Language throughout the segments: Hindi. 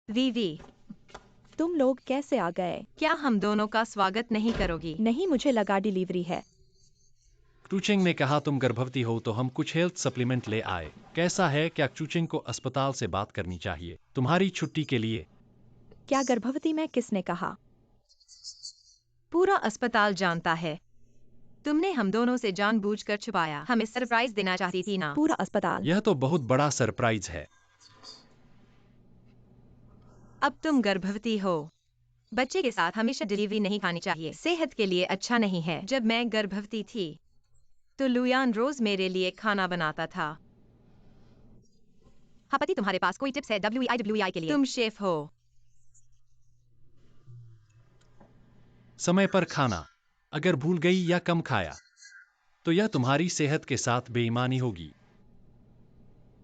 वीवी, तुम लोग कैसे आ गए? क्या हम दोनों का स्वागत नहीं करोगी? नहीं, मुझे लगा डिलीवरी है। चूचिंग ने कहा तुम गर्भवती हो तो हम कुछ हेल्थ सप्लीमेंट ले आए। कैसा है? क्या चूचिंग को अस्पताल से बात करनी चाहिए तुम्हारी छुट्टी के लिए? क्या गर्भवती मैं? किसने कहा? पूरा अस्पताल जानता है। तुमने हम दोनों से जानबूझकर छुपाया। हमें सरप्राइज देना चाहती थी ना? पूरा अस्पताल? यह तो बहुत बड़ा सरप्राइज है। अब तुम गर्भवती हो। बच्चे के साथ हमेशा डिलीवरी नहीं खानी चाहिए, सेहत के लिए अच्छा नहीं है। जब मैं गर्भवती थी तो लुयान रोज मेरे लिए खाना बनाता था। हाँ पति, तुम्हारे पास कोई टिप्स है WEI के लिए? तुम शेफ हो। समय पर खाना। अगर भूल गई या कम खाया तो यह तुम्हारी सेहत के साथ बेईमानी होगी।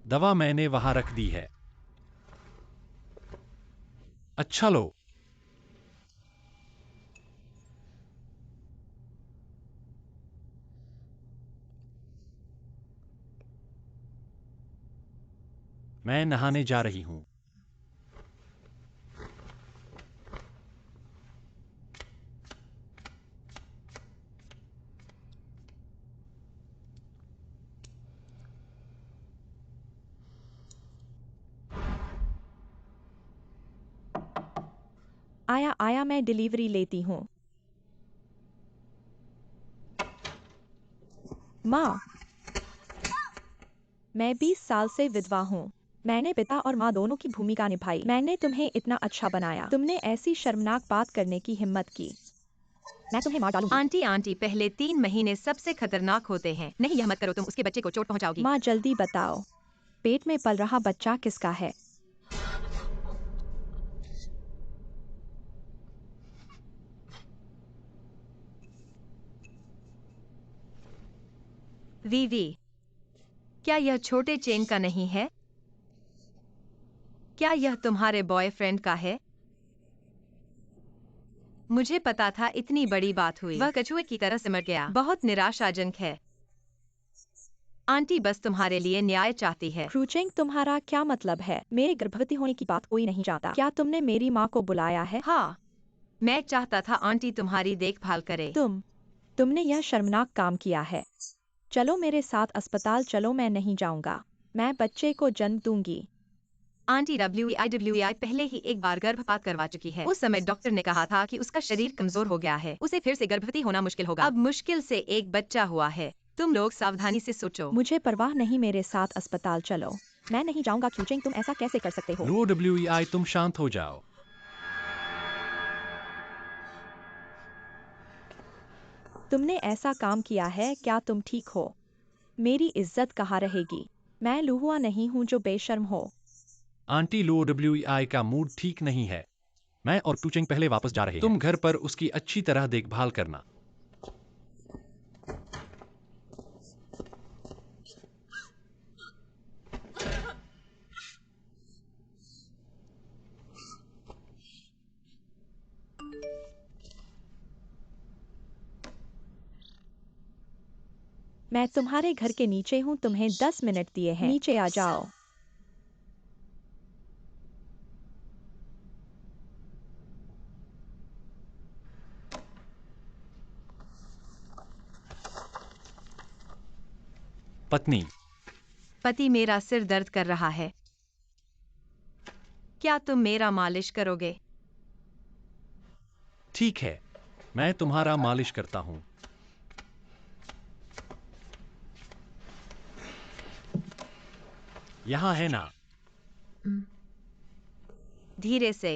दवा मैंने वहां रख दी है। अच्छा लो। मैं नहाने जा रही हूं। आया आया, मैं डिलीवरी लेती हूँ। माँ, मैं 20 साल से विधवा हूँ। मैंने पिता और माँ दोनों की भूमिका निभाई। मैंने तुम्हें इतना अच्छा बनाया। तुमने ऐसी शर्मनाक बात करने की हिम्मत की। मैं तुम्हें मार डालूंगी। आंटी, पहले 3 महीने सबसे खतरनाक होते हैं। नहीं, यह मत करो, तुम उसके बच्चे को चोट पहुंचाओगी। माँ, जल्दी बताओ, पेट में पल रहा बच्चा किसका है? वीवी, क्या यह छोटे चेन का नहीं है? क्या यह तुम्हारे बॉयफ्रेंड का है? मुझे पता था इतनी बड़ी बात हुई। वह कछुए की तरह सिमट गया। बहुत निराशाजनक है। आंटी बस तुम्हारे लिए न्याय चाहती है। क्रूचिंग, तुम्हारा क्या मतलब है? मेरे गर्भवती होने की बात कोई नहीं जानता। क्या तुमने मेरी माँ को बुलाया है? हाँ, मैं चाहता था आंटी तुम्हारी देखभाल करे। तुमने यह शर्मनाक काम किया है। चलो मेरे साथ अस्पताल चलो। मैं नहीं जाऊंगा। मैं बच्चे को जन्म दूंगी। आंटी WEI पहले ही एक बार गर्भपात करवा चुकी है। उस समय डॉक्टर ने कहा था कि उसका शरीर कमजोर हो गया है, उसे फिर से गर्भवती होना मुश्किल होगा। अब मुश्किल से एक बच्चा हुआ है। तुम लोग सावधानी से सोचो। मुझे परवाह नहीं, मेरे साथ अस्पताल चलो। मैं नहीं जाऊंगा। क्यूचिंग, तुम ऐसा कैसे कर सकते हो? लो WEI, तुम शांत हो जाओ। तुमने ऐसा काम किया है, क्या तुम ठीक हो? मेरी इज्जत कहाँ रहेगी? मैं लुहुआ नहीं हूँ जो बेशर्म हो। आंटी, लो WEI का मूड ठीक नहीं है। मैं और टूचिंग पहले वापस जा रहे हैं। तुम घर पर उसकी अच्छी तरह देखभाल करना। मैं तुम्हारे घर के नीचे हूँ, तुम्हें 10 मिनट दिए हैं। नीचे आ जाओ। पत्नी, पति, मेरा सिर दर्द कर रहा है। क्या तुम मेरा मालिश करोगे? ठीक है, मैं तुम्हारा मालिश करता हूँ। यहाँ है ना? धीरे से।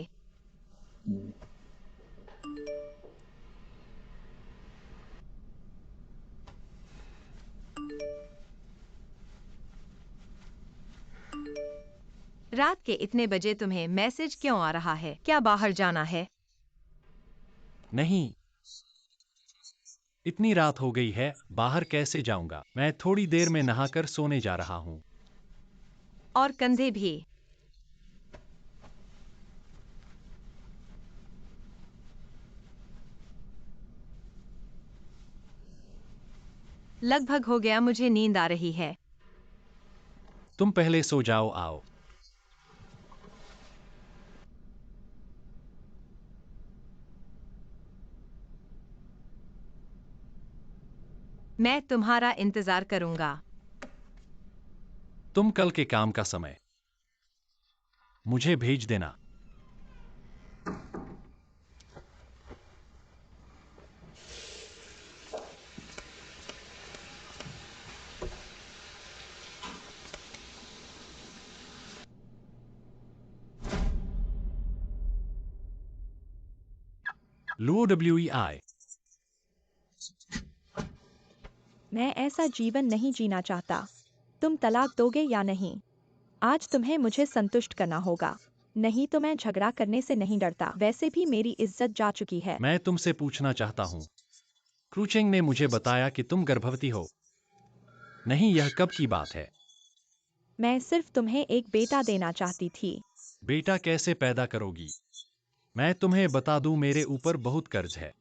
रात के इतने बजे तुम्हें मैसेज क्यों आ रहा है? क्या बाहर जाना है? नहीं, इतनी रात हो गई है, बाहर कैसे जाऊंगा? मैं थोड़ी देर में नहाकर सोने जा रहा हूँ। और कंधे भी। लगभग हो गया, मुझे नींद आ रही है। तुम पहले सो जाओ, आओ। मैं तुम्हारा इंतजार करूंगा। तुम कल के काम का समय मुझे भेज देना। लो WEI। मैं ऐसा जीवन नहीं जीना चाहता। तुम तलाक दोगे या नहीं? आज तुम्हें मुझे संतुष्ट करना होगा, नहीं तो मैं झगड़ा करने से नहीं डरता। वैसे भी मेरी इज्जत जा चुकी है। मैं तुमसे पूछना चाहता हूँ, क्रूचिंग ने मुझे बताया कि तुम गर्भवती हो। नहीं, यह कब की बात है? मैं सिर्फ तुम्हें एक बेटा देना चाहती थी। बेटा कैसे पैदा करोगी? मैं तुम्हें बता दूं, मेरे ऊपर बहुत कर्ज है।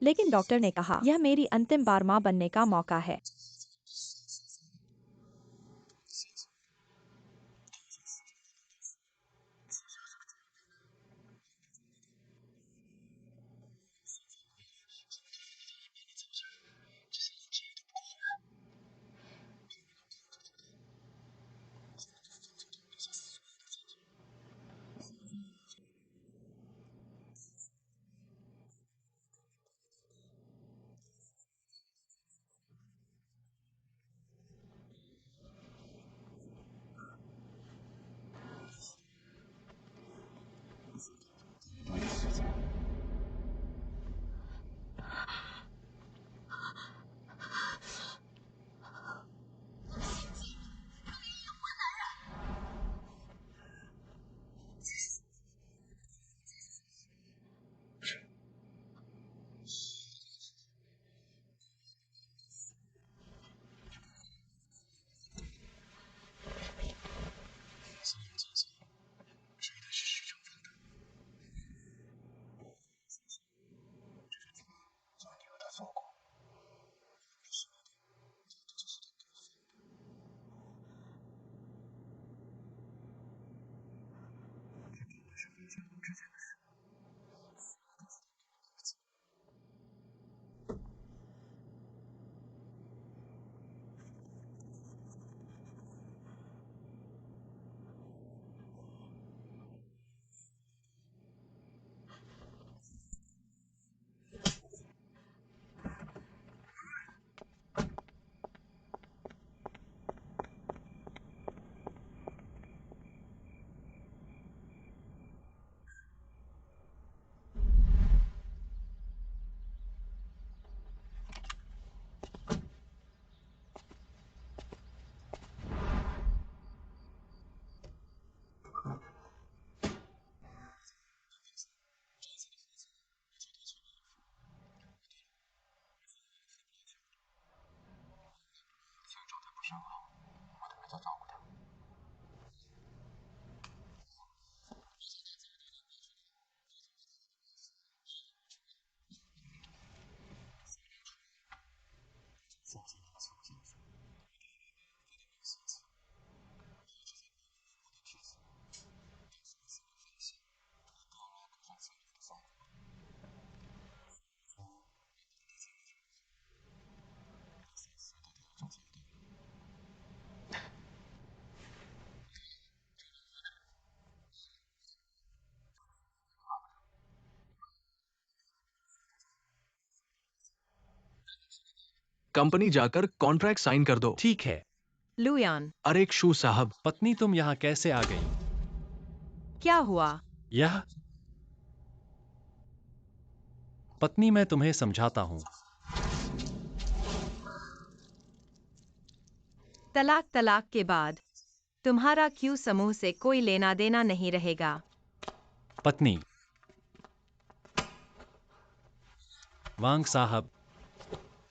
लेकिन डॉक्टर ने कहा यह मेरी अंतिम बार माँ बनने का मौका है। कंपनी जाकर कॉन्ट्रैक्ट साइन कर दो। ठीक है। लुयान, अरे शू साहब, पत्नी, तुम यहाँ कैसे आ गई? क्या हुआ? यह पत्नी, मैं तुम्हें समझाता हूँ। तलाक के बाद तुम्हारा क्यू समूह से कोई लेना देना नहीं रहेगा। पत्नी, वांग साहब,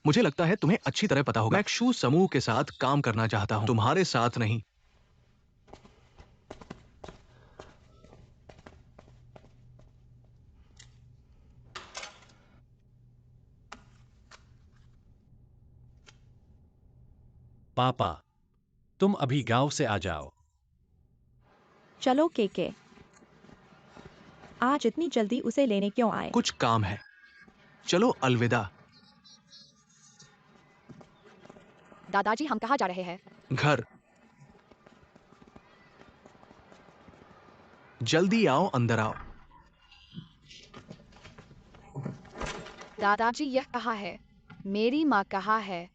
मुझे लगता है तुम्हें अच्छी तरह पता होगा। मैं शू समूह के साथ काम करना चाहता हूँ, तुम्हारे साथ नहीं। पापा, तुम अभी गांव से आ जाओ। चलो केके। आज इतनी जल्दी उसे लेने क्यों आए? कुछ काम है। चलो अलविदा। दादाजी हम कहाँ जा रहे हैं? घर। जल्दी आओ, अंदर आओ। दादाजी यह कहाँ है? मेरी माँ कहाँ है?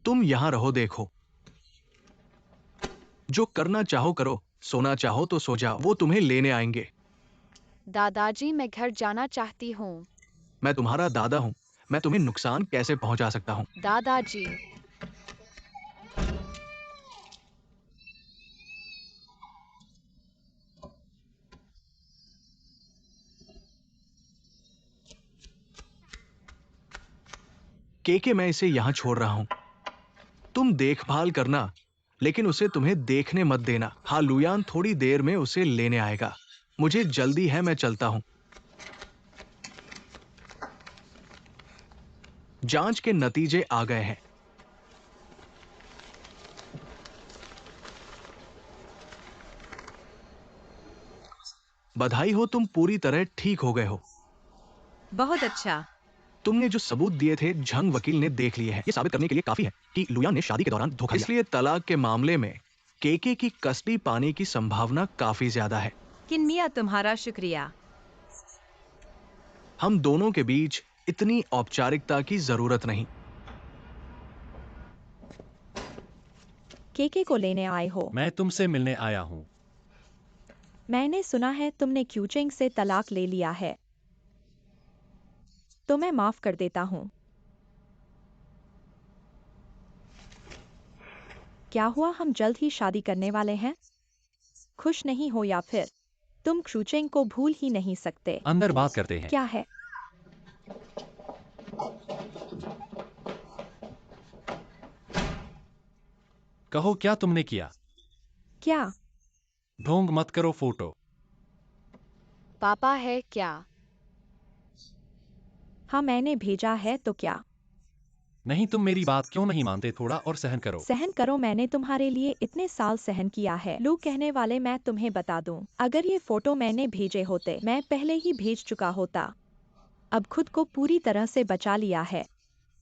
तुम यहाँ रहो, देखो। जो करना चाहो करो, सोना चाहो तो सो जाओ, वो तुम्हें लेने आएंगे। दादाजी मैं घर जाना चाहती हूँ। मैं तुम्हारा दादा हूँ, मैं तुम्हें नुकसान कैसे पहुंचा सकता हूँ? दादाजी के मैं इसे यहाँ छोड़ रहा हूँ। तुम देखभाल करना, लेकिन उसे तुम्हें देखने मत देना। हाँ, लुयान थोड़ी देर में उसे लेने आएगा। मुझे जल्दी है, मैं चलता हूँ। जांच के नतीजे आ गए हैं। बधाई हो, तुम पूरी तरह ठीक हो गए हो। बहुत अच्छा। तुमने जो सबूत दिए थे झंग वकील ने देख लिए हैं। ये साबित करने के लिए काफी है कि लुयान ने शादी के दौरान धोखा दिया। इसलिए तलाक के मामले में केके की कस्टडी पाने की संभावना काफी ज्यादा है। किनमिया तुम्हारा शुक्रिया। हम दोनों के बीच इतनी औपचारिकता की जरूरत नहीं। केके को लेने आए हो? मैं तुमसे मिलने आया हूँ। मैंने सुना है तुमने क्यूचेंग से तलाक ले लिया है, तो मैं माफ कर देता हूँ। क्या हुआ, हम जल्द ही शादी करने वाले हैं? खुश नहीं हो या फिर तुम क्यूचेंग को भूल ही नहीं सकते? अंदर बात करते हैं। क्या है? कहो, क्या तुमने किया? क्या? ढोंग मत करो, फोटो। पापा है क्या? हाँ मैंने भेजा है, तो क्या? नहीं, तुम मेरी बात क्यों नहीं मानते? थोड़ा और सहन करो। सहन करो, मैंने तुम्हारे लिए इतने साल सहन किया है। लोग कहने वाले, मैं तुम्हें बता दूं, अगर ये फोटो मैंने भेजे होते मैं पहले ही भेज चुका होता। अब खुद को पूरी तरह से बचा लिया है।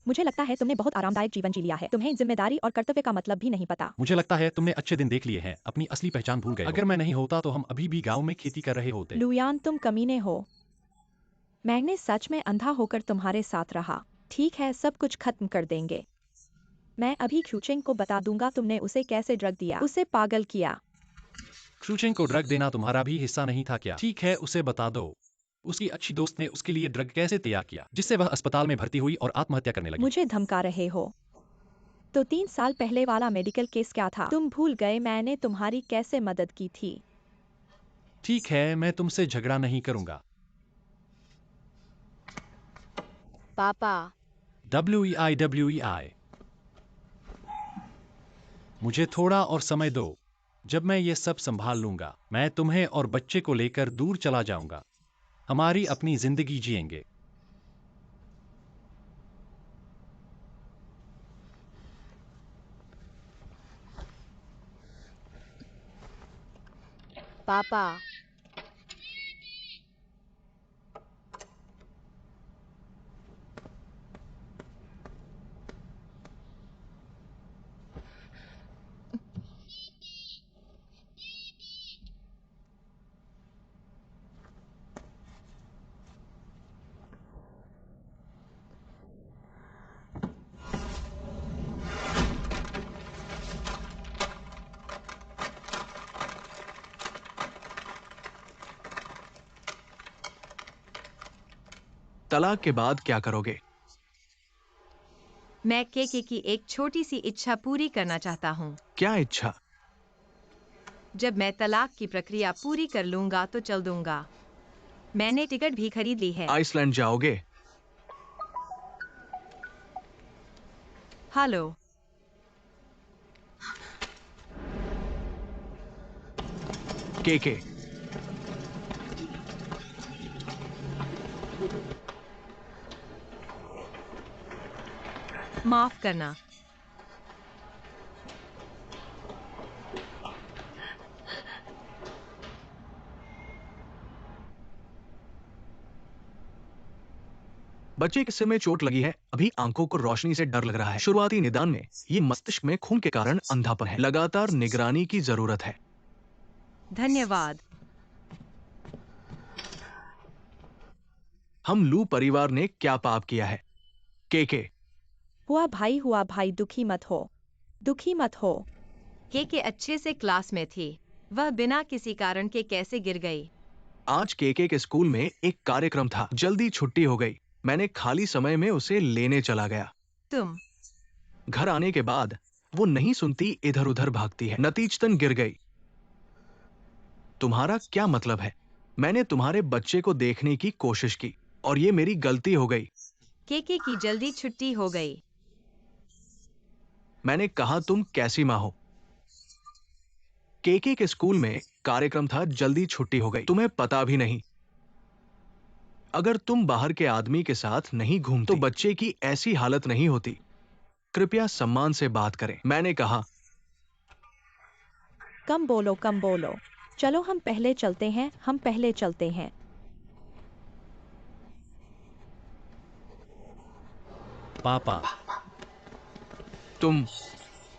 मुझे लगता है तुमने बहुत आरामदायक जीवन जी लिया है। तुम्हें जिम्मेदारी और कर्तव्य का मतलब भी नहीं पता। मुझे लगता है तुमने अच्छे दिन देख लिए हैं, अपनी असली पहचान भूल गए हो। अगर मैं नहीं होता तो हम अभी भी गांव में खेती कर रहे होते। लुयान तुम कमीने हो। मैंने सच में अंधा होकर तुम्हारे साथ रहा। ठीक है, सब कुछ खत्म कर देंगे। मैं अभी क्यूचेंग को बता दूंगा तुमने उसे कैसे ड्रग दिया, उसे पागल किया। क्रूचेंग को ड्रग देना तुम्हारा भी हिस्सा नहीं था क्या? ठीक है, उसे बता दो। उसकी अच्छी दोस्त ने उसके लिए ड्रग कैसे तैयार किया, जिससे वह अस्पताल में भर्ती हुई और आत्महत्या करने लगी। मुझे धमका रहे हो? तो 3 साल पहले वाला मेडिकल केस क्या था? तुम भूल गए मैंने तुम्हारी कैसे मदद की थी? ठीक है, मैं तुमसे झगड़ा नहीं करूंगा। पापा WEI मुझे थोड़ा और समय दो। जब मैं ये सब संभाल लूंगा, मैं तुम्हें और बच्चे को लेकर दूर चला जाऊंगा। हमारी अपनी जिंदगी जिएंगे। पापा तलाक के बाद क्या करोगे? मैं केके की एक छोटी सी इच्छा पूरी करना चाहता हूँ। क्या इच्छा? जब मैं तलाक की प्रक्रिया पूरी कर लूंगा तो चल दूंगा। मैंने टिकट भी खरीद ली है। आइसलैंड जाओगे? हेलो। के माफ करना। बच्चे के सिर में चोट लगी है, अभी आंखों को रोशनी से डर लग रहा है। शुरुआती निदान में ये मस्तिष्क में खून के कारण अंधापन है। लगातार निगरानी की जरूरत है। धन्यवाद। हम लू परिवार ने क्या पाप किया है? केके, हुआ भाई, दुखी मत हो, दुखी मत हो। के अच्छे से क्लास में थी, वह बिना किसी कारण के कैसे गिर गई? आज केके के स्कूल में एक कार्यक्रम था, जल्दी छुट्टी हो गई। मैंने खाली समय में उसे लेने चला गया। तुम घर आने के बाद वो नहीं सुनती, इधर उधर भागती है, नतीजतन गिर गई। तुम्हारा क्या मतलब है? मैंने तुम्हारे बच्चे को देखने की कोशिश की और ये मेरी गलती हो गई। के की जल्दी छुट्टी हो गई। मैंने कहा तुम कैसी माँ हो? केके के स्कूल में कार्यक्रम था, जल्दी छुट्टी हो गई, तुम्हें पता भी नहीं। अगर तुम बाहर के आदमी के साथ नहीं घूमती तो बच्चे की ऐसी हालत नहीं होती। कृपया सम्मान से बात करें, मैंने कहा। कम बोलो, कम बोलो। चलो हम पहले चलते हैं, हम पहले चलते हैं। पापा, तुम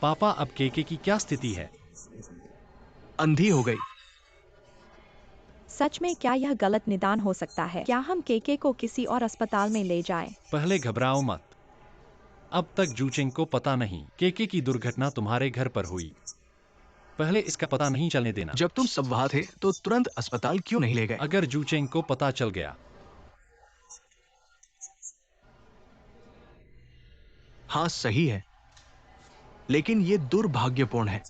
पापा अब केके की क्या स्थिति है? अंधी हो गई। सच में क्या यह गलत निदान हो सकता है? क्या हम केके को किसी और अस्पताल में ले जाएं? पहले घबराओ मत। अब तक जूचेंग को पता नहीं केके की दुर्घटना तुम्हारे घर पर हुई। पहले इसका पता नहीं चलने देना। जब तुम सब वहां थे तो तुरंत अस्पताल क्यों नहीं ले गए? अगर जूचेंग को पता चल गया। हाँ सही है, लेकिन ये दुर्भाग्यपूर्ण है।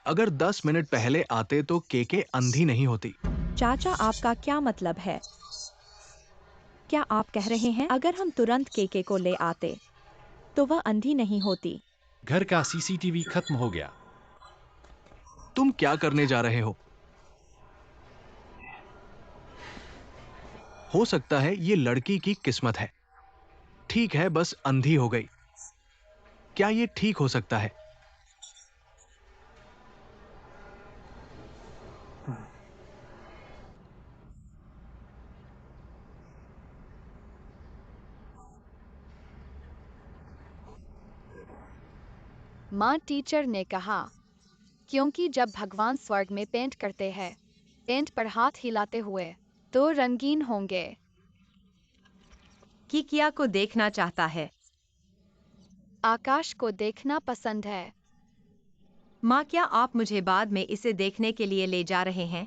अगर 10 मिनट पहले आते तो केके अंधी नहीं होती। चाचा, आपका क्या मतलब है? क्या आप कह रहे हैं अगर हम तुरंत केके को ले आते तो वह अंधी नहीं होती? घर का सीसीटीवी खत्म हो गया। तुम क्या करने जा रहे हो? हो सकता है ये लड़की की किस्मत है। ठीक है, बस अंधी हो गई। क्या ये ठीक हो सकता है? माँ टीचर ने कहा, क्योंकि जब भगवान स्वर्ग में पेंट करते हैं, पेंट पर हाथ हिलाते हुए, तो रंगीन होंगे। किया को देखना चाहता है। आकाश को देखना पसंद है। माँ, क्या आप मुझे बाद में इसे देखने के लिए ले जा रहे हैं?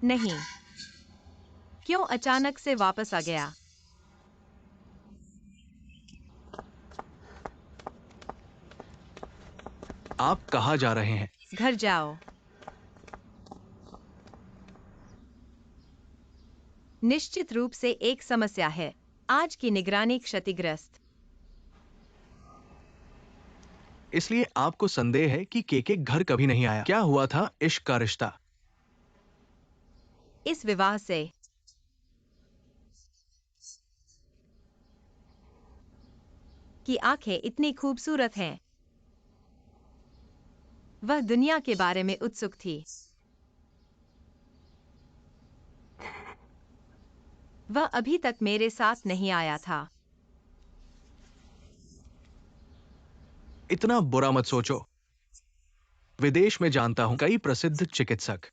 नहीं। क्यों अचानक से वापस आ गया? आप कहाँ जा रहे हैं? घर जाओ। निश्चित रूप से एक समस्या है। आज की निगरानी क्षतिग्रस्त। इसलिए आपको संदेह है कि केके घर कभी नहीं आया। क्या हुआ था? इश्क का रिश्ता। इस विवाह से की आंखें इतनी खूबसूरत हैं। वह दुनिया के बारे में उत्सुक थी। वह अभी तक मेरे साथ नहीं आया था। इतना बुरा मत सोचो। विदेश में जानता हूं कई प्रसिद्ध चिकित्सक।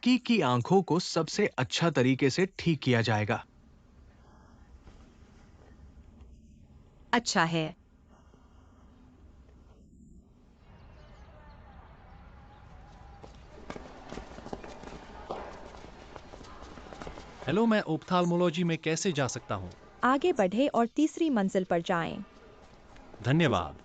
की आंखों को सबसे अच्छा तरीके से ठीक किया जाएगा। अच्छा है। हेलो, मैं ओप्थाल्मोलॉजी में कैसे जा सकता हूँ? आगे बढ़े और तीसरी मंजिल पर जाएं। धन्यवाद।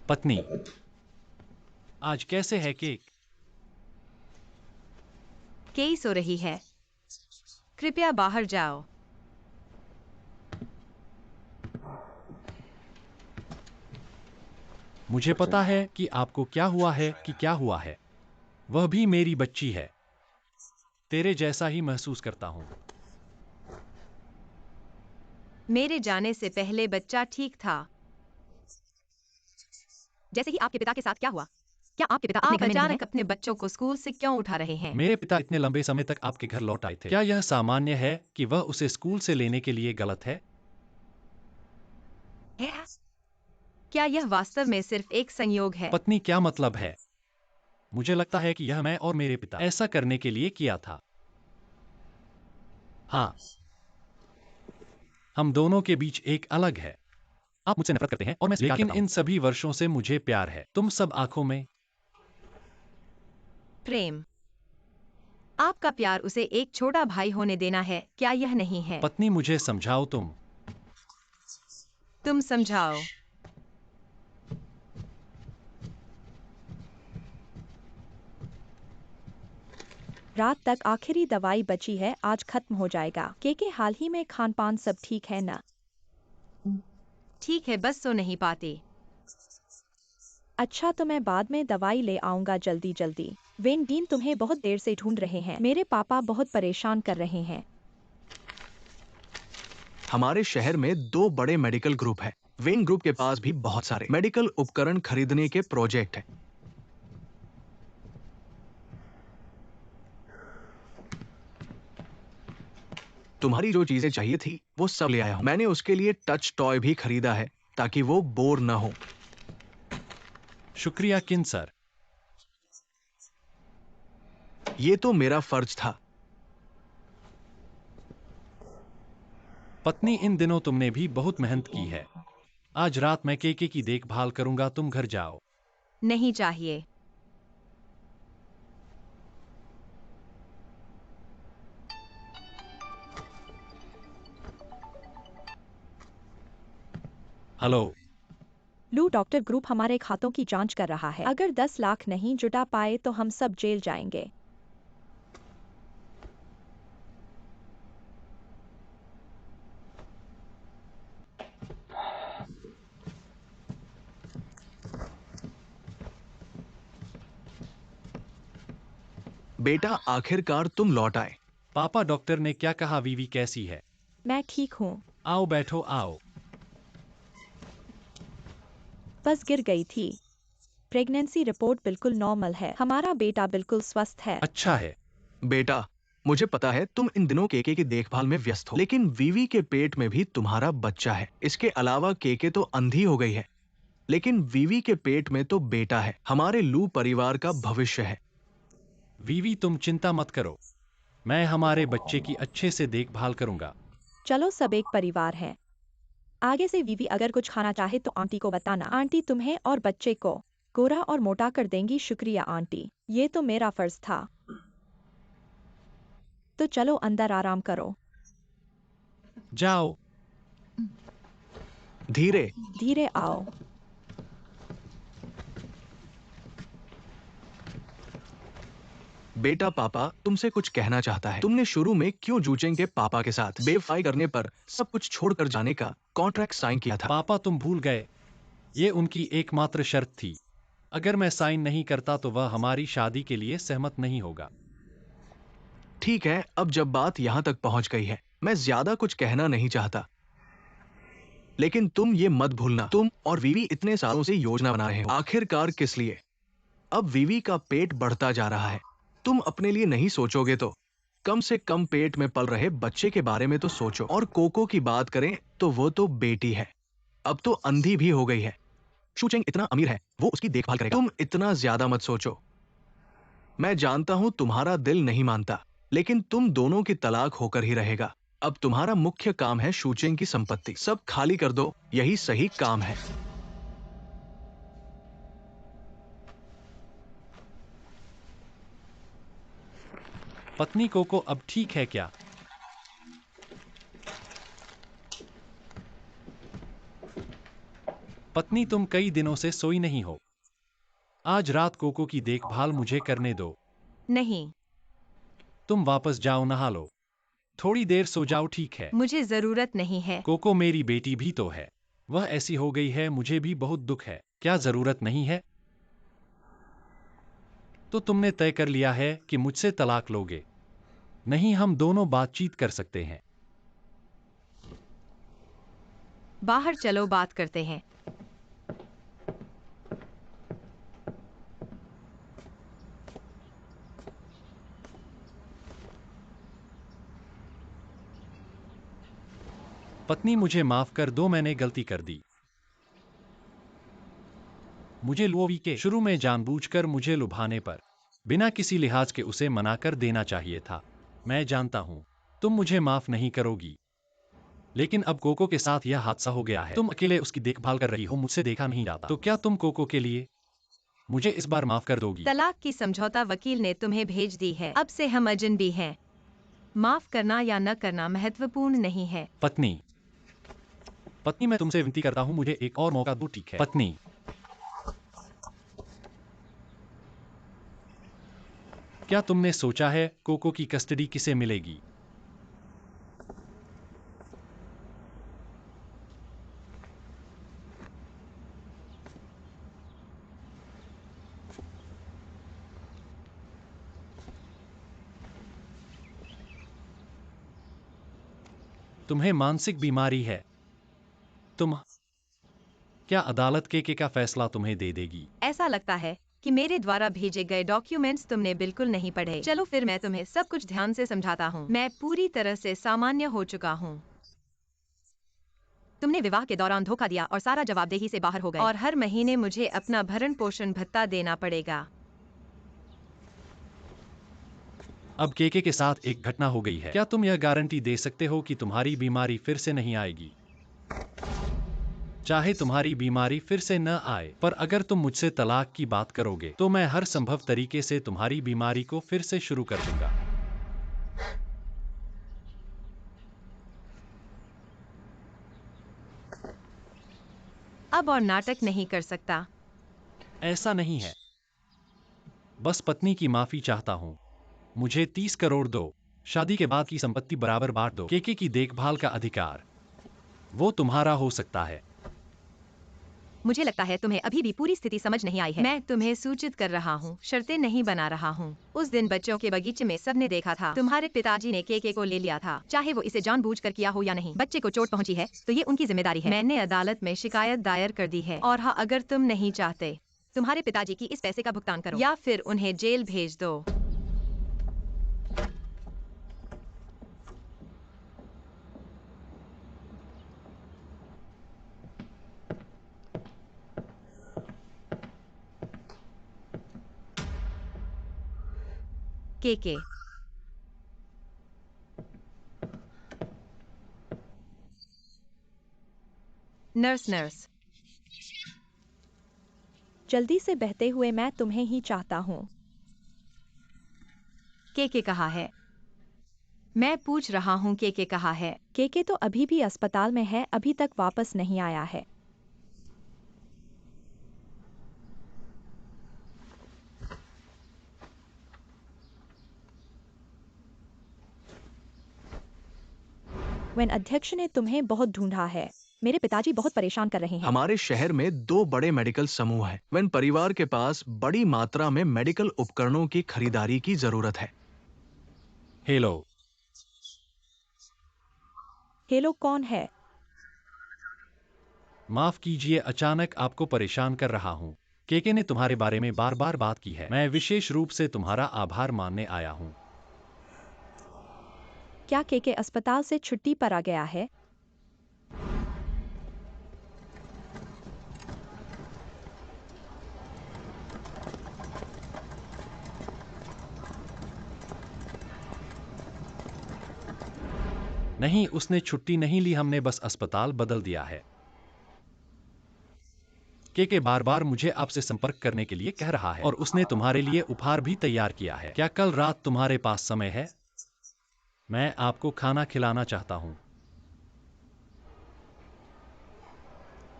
पत्नी, आज कैसे है केक? केई सो रही है। कृपया बाहर जाओ। मुझे पता है कि आपको क्या हुआ है। वह भी मेरी बच्ची है। तेरे जैसा ही महसूस करता हूँ। मेरे जाने से पहले बच्चा ठीक था। जैसे ही आपके पिता के साथ क्या हुआ? क्या आपके पिता अपने आप घर में नहीं हैं? अचानक अपने बच्चों को स्कूल से क्यों उठा रहे हैं? मेरे पिता इतने लंबे समय तक आपके घर लौट आए थे। क्या यह सामान्य है कि वह उसे स्कूल से लेने के लिए गलत है? क्या यह वास्तव में सिर्फ एक संयोग है? पत्नी, क्या मतलब है? मुझे लगता है कि यह मैं और मेरे पिता ऐसा करने के लिए किया था। हाँ, हम दोनों के बीच एक अलग है। आप मुझसे नफरत करते हैं और मैं स्वीकार लेकिन करता हूं। इन सभी वर्षों से मुझे प्यार है। तुम सब आंखों में। प्रेम। आपका प्यार उसे एक छोटा भाई होने देना है, क्या यह नहीं है? पत्नी, मुझे समझाओ। तुम समझाओ। रात तक आखिरी दवाई बची है, आज खत्म हो जाएगा। के हाल ही में खान पान सब ठीक है ना? ठीक है, बस सो नहीं पाते। अच्छा, तो मैं बाद में दवाई ले आऊंगा जल्दी जल्दी। वेन डीन तुम्हें बहुत देर से ढूंढ रहे हैं। मेरे पापा बहुत परेशान कर रहे हैं। हमारे शहर में 2 बड़े मेडिकल ग्रुप हैं। वेन ग्रुप के पास भी बहुत सारे मेडिकल उपकरण खरीदने के प्रोजेक्ट हैं। तुम्हारी जो चीजें चाहिए थी वो सब ले आया हूं। मैंने उसके लिए टच टॉय भी खरीदा है ताकि वो बोर न हो। शुक्रिया किन सर। ये तो मेरा फर्ज था। पत्नी, इन दिनों तुमने भी बहुत मेहनत की है। आज रात मैं केके की देखभाल करूंगा, तुम घर जाओ। नहीं चाहिए। हेलो। लू, डॉक्टर ग्रुप हमारे खातों की जांच कर रहा है। अगर 10 लाख नहीं जुटा पाए तो हम सब जेल जाएंगे। बेटा, आखिरकार तुम लौट आए। पापा, डॉक्टर ने क्या कहा? वीवी कैसी है? मैं ठीक हूँ। आओ बैठो, आओ। बस गिर गई थी। प्रेगनेंसी रिपोर्ट बिल्कुल नॉर्मल है। हमारा बेटा बिल्कुल स्वस्थ है। अच्छा है। बेटा, मुझे पता है तुम इन दिनों केके की देखभाल में व्यस्त हो, लेकिन वीवी के पेट में भी तुम्हारा बच्चा है। इसके अलावा केके तो अंधी हो गई है, लेकिन वीवी के पेट में तो बेटा है। हमारे लू परिवार का भविष्य है। वीवी, तुम चिंता मत करो। मैं हमारे बच्चे की अच्छे से देखभाल करूंगा। चलो, सब एक परिवार है। आगे से वीवी अगर कुछ खाना चाहे तो आंटी को बताना। आंटी तुम्हें और बच्चे को गोरा और मोटा कर देंगी। शुक्रिया आंटी, ये तो मेरा फर्ज था। तो चलो अंदर आराम करो। जाओ। धीरे। धीरे आओ। बेटा, पापा तुमसे कुछ कहना चाहता है। तुमने शुरू में क्यों जूचेंग के पापा के साथ बेवफाई करने पर सब कुछ छोड़कर जाने का कॉन्ट्रैक्ट साइन किया था? पापा, तुम भूल गए। ये उनकी एकमात्र शर्त थी। अगर मैं साइन नहीं करता तो वह हमारी शादी के लिए सहमत नहीं होगा। ठीक है, अब जब बात यहां तक पहुंच गई है, मैं ज्यादा कुछ कहना नहीं चाहता, लेकिन तुम ये मत भूलना, तुम और वीवी इतने सालों से योजना बना रहे हो। आखिरकार किस लिए? अब वीवी का पेट बढ़ता जा रहा है। तुम अपने लिए नहीं सोचोगे तो कम से कम पेट में पल रहे बच्चे के बारे में तो सोचो। और कोको की बात करें तो वो तो बेटी है, अब तो अंधी भी हो गई है। शूचेंग इतना अमीर है, वो उसकी देखभाल करेगा। तुम इतना ज्यादा मत सोचो। मैं जानता हूं तुम्हारा दिल नहीं मानता, लेकिन तुम दोनों की तलाक होकर ही रहेगा। अब तुम्हारा मुख्य काम है शूचेंग की संपत्ति सब खाली कर दो, यही सही काम है। पत्नी, कोको अब ठीक है क्या? पत्नी, तुम कई दिनों से सोई नहीं हो। आज रात कोको की देखभाल मुझे करने दो। नहीं, तुम वापस जाओ, नहा लो। थोड़ी देर सो जाओ, ठीक है? मुझे जरूरत नहीं है। कोको मेरी बेटी भी तो है। वह ऐसी हो गई है, मुझे भी बहुत दुख है। क्या जरूरत नहीं है? तो तुमने तय कर लिया है कि मुझसे तलाक लोगे? नहीं, हम दोनों बातचीत कर सकते हैं। बाहर चलो, बात करते हैं। पत्नी, मुझे माफ कर दो, मैंने गलती कर दी। मुझे लोवी के शुरू में जानबूझकर मुझे लुभाने पर बिना किसी लिहाज के उसे मना कर देना चाहिए था। मैं जानता हूं तुम मुझे माफ नहीं करोगी, लेकिन अब कोको के साथ यह हादसा हो गया है। तुम अकेले उसकी देखभाल कर रही हो, मुझसे देखा नहीं जाता। तो क्या तुम कोको के लिए मुझे इस बार माफ कर दोगी? तलाक की समझौता वकील ने तुम्हें भेज दी है। अब से हम अजनबी हैं। माफ करना या न करना महत्वपूर्ण नहीं है। पत्नी, पत्नी, मैं तुमसे विनती करता हूं, मुझे एक और मौका दो, ठीक है? पत्नी, क्या तुमने सोचा है कोको की कस्टडी किसे मिलेगी? तुम्हें मानसिक बीमारी है। तुम क्या अदालत के का फैसला तुम्हें दे देगी? ऐसा लगता है कि मेरे द्वारा भेजे गए डॉक्यूमेंट्स तुमने बिल्कुल नहीं पढ़े। चलो फिर मैं तुम्हें सब कुछ ध्यान से समझाता हूँ। मैं पूरी तरह से सामान्य हो चुका हूँ। तुमने विवाह के दौरान धोखा दिया और सारा जवाबदेही से बाहर हो गए, और हर महीने मुझे अपना भरण पोषण भत्ता देना पड़ेगा। अब के साथ एक घटना हो गई है। क्या तुम यह गारंटी दे सकते हो कि तुम्हारी बीमारी फिर से नहीं आएगी? चाहे तुम्हारी बीमारी फिर से न आए, पर अगर तुम मुझसे तलाक की बात करोगे तो मैं हर संभव तरीके से तुम्हारी बीमारी को फिर से शुरू कर दूंगा। अब और नाटक नहीं कर सकता। ऐसा नहीं है, बस पत्नी की माफी चाहता हूं। मुझे 30 करोड़ दो, शादी के बाद की संपत्ति बराबर बांट दो। केके की देखभाल का अधिकार वो तुम्हारा हो सकता है। मुझे लगता है तुम्हें अभी भी पूरी स्थिति समझ नहीं आई है। मैं तुम्हें सूचित कर रहा हूँ, शर्तें नहीं बना रहा हूँ। उस दिन बच्चों के बगीचे में सबने देखा था, तुम्हारे पिताजी ने केके को ले लिया था। चाहे वो इसे जानबूझकर किया हो या नहीं, बच्चे को चोट पहुंची है तो ये उनकी जिम्मेदारी है। मैंने अदालत में शिकायत दायर कर दी है। और हाँ, अगर तुम नहीं चाहते, तुम्हारे पिताजी की इस पैसे का भुगतान करो या फिर उन्हें जेल भेज दो। केके, नर्स नर्स, जल्दी से बहते हुए, मैं तुम्हें ही चाहता हूँ। केके कहाँ है? मैं पूछ रहा हूँ, केके कहाँ है? केके तो अभी भी अस्पताल में है, अभी तक वापस नहीं आया है। वेन अध्यक्ष ने तुम्हें बहुत ढूंढा है। मेरे पिताजी बहुत परेशान कर रहे हैं। हमारे शहर में 2 बड़े मेडिकल समूह हैं। वेन परिवार के पास बड़ी मात्रा में मेडिकल उपकरणों की खरीदारी की जरूरत है। हेलो, हेलो, कौन है? माफ कीजिए, अचानक आपको परेशान कर रहा हूं। केके ने तुम्हारे बारे में बार बार बात की है। मैं विशेष रूप से तुम्हारा आभार मानने आया हूं। क्या केके अस्पताल से छुट्टी पर आ गया है? नहीं, उसने छुट्टी नहीं ली, हमने बस अस्पताल बदल दिया है। केके बार बार मुझे आपसे संपर्क करने के लिए कह रहा है और उसने तुम्हारे लिए उपहार भी तैयार किया है। क्या कल रात तुम्हारे पास समय है? मैं आपको खाना खिलाना चाहता हूं।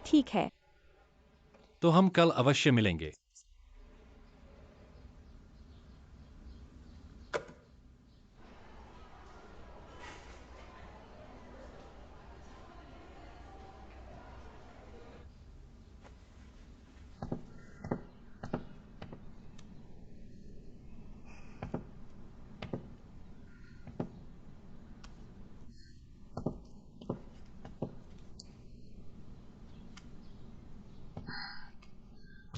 ठीक है। तो हम कल अवश्य मिलेंगे।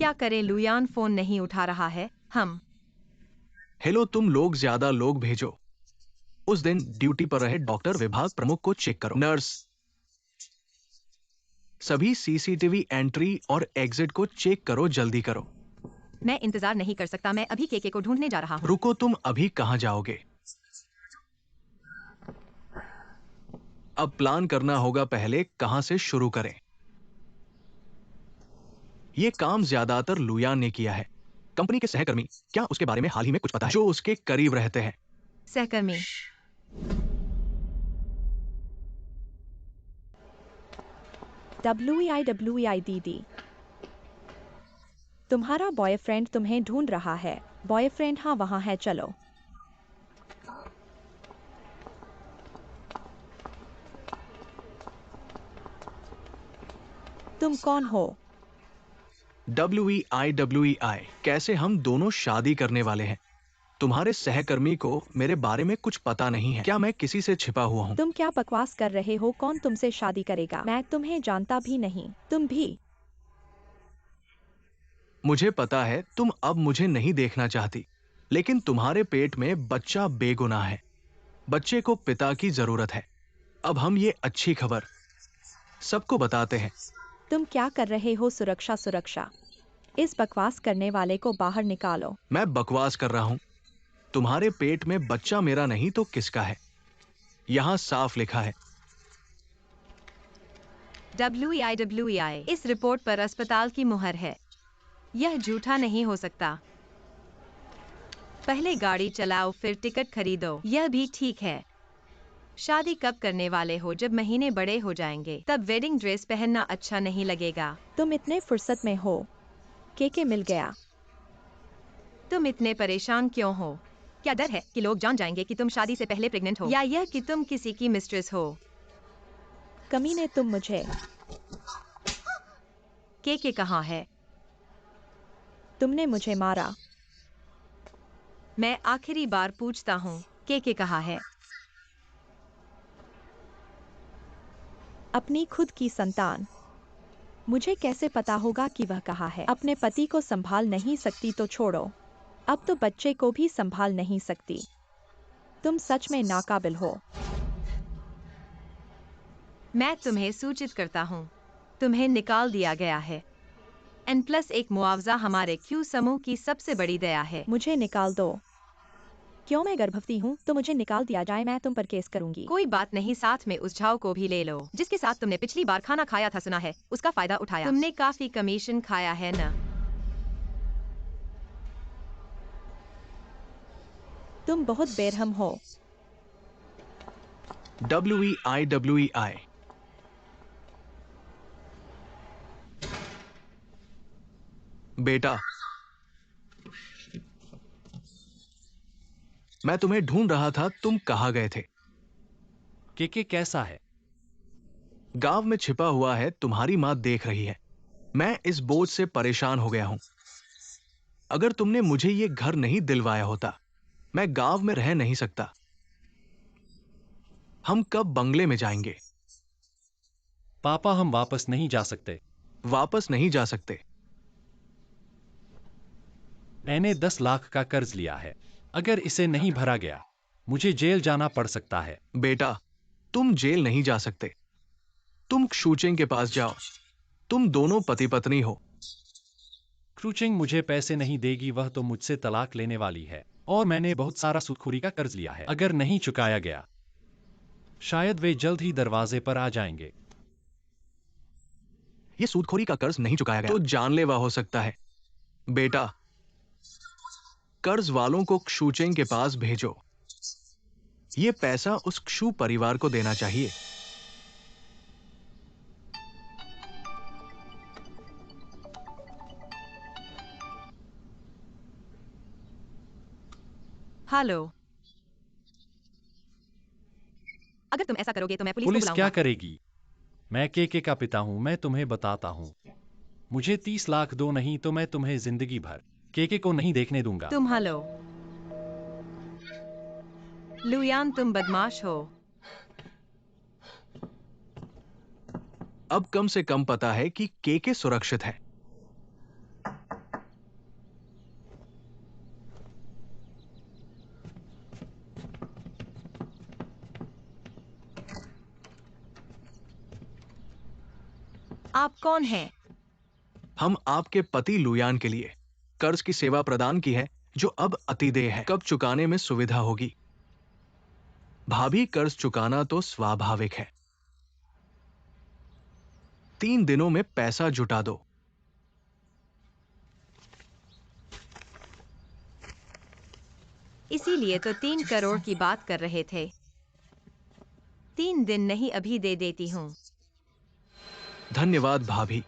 क्या करें, लुयान फोन नहीं उठा रहा है। हम हेलो, तुम लोग ज्यादा लोग भेजो। उस दिन ड्यूटी पर रहे डॉक्टर विभाग प्रमुख को चेक करो। नर्स, सभी सीसीटीवी एंट्री और एग्जिट को चेक करो, जल्दी करो। मैं इंतजार नहीं कर सकता, मैं अभी केके को ढूंढने जा रहा हूँ। रुको, तुम अभी कहां जाओगे? अब प्लान करना होगा पहले कहां से शुरू करें। यह काम ज्यादातर लुयान ने किया है। कंपनी के सहकर्मी, क्या उसके बारे में हाल ही में कुछ पता है? जो उसके करीब रहते हैं। सहकर्मी, WEI दीदी, तुम्हारा बॉयफ्रेंड तुम्हें ढूंढ रहा है। बॉयफ्रेंड? हाँ, वहाँ है, चलो। तुम कौन हो? WEI, कैसे हम दोनों शादी करने वाले हैं। तुम्हारे सहकर्मी को मेरे बारे में कुछ पता नहीं है। क्या मैं किसी से छिपा हुआ हूँ? तुम क्या बकवास कर रहे हो? कौन तुमसे शादी करेगा? मैं तुम्हें जानता भी नहीं। तुम भी। मुझे पता है तुम अब मुझे नहीं देखना चाहती, लेकिन तुम्हारे पेट में बच्चा बेगुनाह है। बच्चे को पिता की जरूरत है। अब हम ये अच्छी खबर सबको बताते हैं। तुम क्या कर रहे हो? सुरक्षा। इस बकवास करने वाले को बाहर निकालो। मैं बकवास कर रहा हूं? तुम्हारे पेट में बच्चा मेरा नहीं तो किसका है? यहां साफ लिखा है। WEI, इस रिपोर्ट पर अस्पताल की मुहर है। यह झूठा नहीं हो सकता। पहले गाड़ी चलाओ, फिर टिकट खरीदो। यह भी ठीक है। शादी कब करने वाले हो? जब महीने बड़े हो जाएंगे, तब वेडिंग ड्रेस पहनना अच्छा नहीं लगेगा। तुम इतने फुर्सत में हो? केके मिल गया। तुम इतने परेशान क्यों हो? क्या डर है कि लोग जान जाएंगे कि तुम शादी से पहले प्रेग्नेंट हो, या यह कि तुम किसी की मिस्ट्रेस हो? कमीने, तुम मुझे। केके कहाँ है? तुमने मुझे मारा। मैं आखिरी बार पूछता हूँ, केके कहाँ है? अपनी खुद की संतान। मुझे कैसे पता होगा कि वह कहाँ है? अपने पति को संभाल नहीं सकती तो छोड़ो, अब तो बच्चे को भी संभाल नहीं सकती। तुम सच में नाकाबिल हो। मैं तुम्हें सूचित करता हूँ, तुम्हें निकाल दिया गया है। N+ एक मुआवजा हमारे Q समूह की सबसे बड़ी दया है। मुझे निकाल दो। क्यों? मैं गर्भवती हूँ तो मुझे निकाल दिया जाए। मैं तुम पर केस करूंगी। कोई बात नहीं, साथ में उस झाव को भी ले लो जिसके साथ तुमने पिछली बार खाना खाया था। सुना है उसका फायदा उठाया। तुमने काफी कमीशन खाया है ना? तुम बहुत बेरहम हो। WEI, बेटा, मैं तुम्हें ढूंढ रहा था। तुम कहाँ गए थे? केके कैसा है? गांव में छिपा हुआ है, तुम्हारी मां देख रही है। मैं इस बोझ से परेशान हो गया हूं। अगर तुमने मुझे ये घर नहीं दिलवाया होता, मैं गांव में रह नहीं सकता। हम कब बंगले में जाएंगे? पापा, हम वापस नहीं जा सकते। वापस नहीं जा सकते? मैंने 10 लाख का कर्ज लिया है। अगर इसे नहीं भरा गया, मुझे जेल जाना पड़ सकता है। बेटा, तुम जेल नहीं जा सकते। तुम शूचिंग के पास जाओ। तुम दोनों पति पत्नी हो। क्रूचिंग मुझे पैसे नहीं देगी, वह तो मुझसे तलाक लेने वाली है। और मैंने बहुत सारा सूदखोरी का कर्ज लिया है। अगर नहीं चुकाया गया, शायद वे जल्द ही दरवाजे पर आ जाएंगे। ये सूदखोरी का कर्ज नहीं चुकाया गया तो जानलेवा हो सकता है। बेटा, कर्ज वालों को क्षुचेंग के पास भेजो। ये पैसा उस क्षु परिवार को देना चाहिए। हेलो, अगर तुम ऐसा करोगे तो मैं पुलिस को पुलिस क्या बुलाऊंगा। करेगी? मैं केके का पिता हूं, मैं तुम्हें बताता हूं। मुझे 30 लाख दो, नहीं तो मैं तुम्हें जिंदगी भर केके को नहीं देखने दूंगा। तुम हेलो लुयान, तुम बदमाश हो। अब कम से कम पता है कि केके सुरक्षित है। आप कौन हैं? हम आपके पति लुयान के लिए कर्ज की सेवा प्रदान की है जो अब अतिदेय है। कब चुकाने में सुविधा होगी? भाभी, कर्ज चुकाना तो स्वाभाविक है। 3 दिनों में पैसा जुटा दो। इसीलिए तो 3 करोड़ की बात कर रहे थे। 3 दिन नहीं, अभी दे देती हूँ। धन्यवाद भाभी।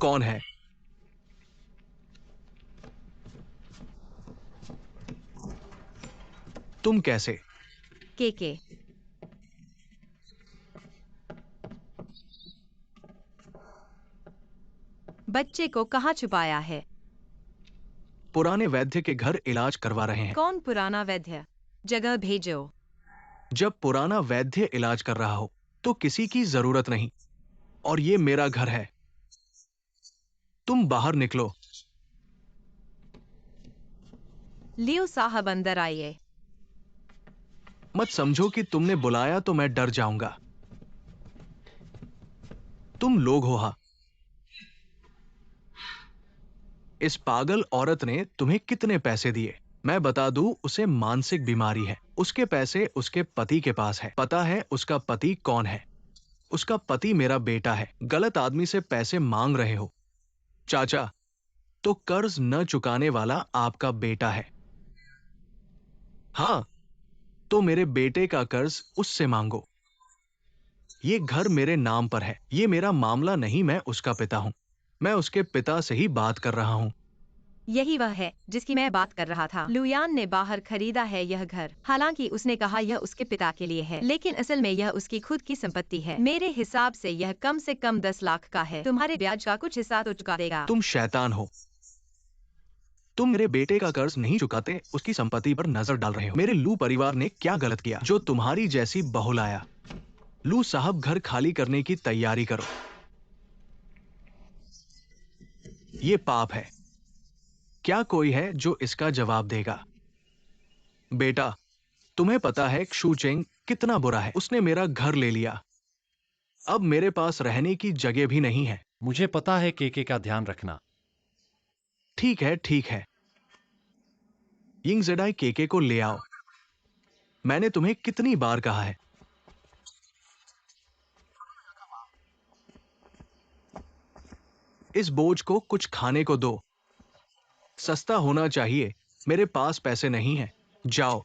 कौन है? तुम कैसे? के बच्चे को कहाँ छुपाया है? पुराने वैद्य के घर इलाज करवा रहे हैं। कौन पुराना वैद्य? जगह भेजो। जब पुराना वैद्य इलाज कर रहा हो तो किसी की जरूरत नहीं, और ये मेरा घर है। तुम बाहर निकलो। लियो साहब, अंदर आइए। मत समझो कि तुमने बुलाया तो मैं डर जाऊंगा। तुम लोग हो। हा? इस पागल औरत ने तुम्हें कितने पैसे दिए? मैं बता दूं, उसे मानसिक बीमारी है। उसके पैसे उसके पति के पास है। पता है उसका पति कौन है? उसका पति मेरा बेटा है। गलत आदमी से पैसे मांग रहे हो। चाचा, तो कर्ज न चुकाने वाला आपका बेटा है। हाँ, तो मेरे बेटे का कर्ज उससे मांगो। ये घर मेरे नाम पर है। ये मेरा मामला नहीं, मैं उसका पिता हूं। मैं उसके पिता से ही बात कर रहा हूं। यही वह है जिसकी मैं बात कर रहा था। लुयान ने बाहर खरीदा है यह घर। हालांकि उसने कहा यह उसके पिता के लिए है, लेकिन असल में यह उसकी खुद की संपत्ति है। मेरे हिसाब से यह कम से कम 10 लाख का है। तुम्हारे ब्याज का कुछ हिस्सा तो चुका देगा। तुम शैतान हो। तुम मेरे बेटे का कर्ज नहीं चुकाते, उसकी संपत्ति पर नजर डाल रहे हो। मेरे लू परिवार ने क्या गलत किया जो तुम्हारी जैसी बहू लाया? लू साहब, घर खाली करने की तैयारी करो। ये पाप है। क्या कोई है जो इसका जवाब देगा? बेटा, तुम्हें पता है क्षु चेंग कितना बुरा है? उसने मेरा घर ले लिया। अब मेरे पास रहने की जगह भी नहीं है। मुझे पता है के का ध्यान रखना। ठीक है, ठीक है। यिंग जेडाई केके को ले आओ। मैंने तुम्हें कितनी बार कहा है? इस बोझ को कुछ खाने को दो। सस्ता होना चाहिए। मेरे पास पैसे नहीं हैं। जाओ।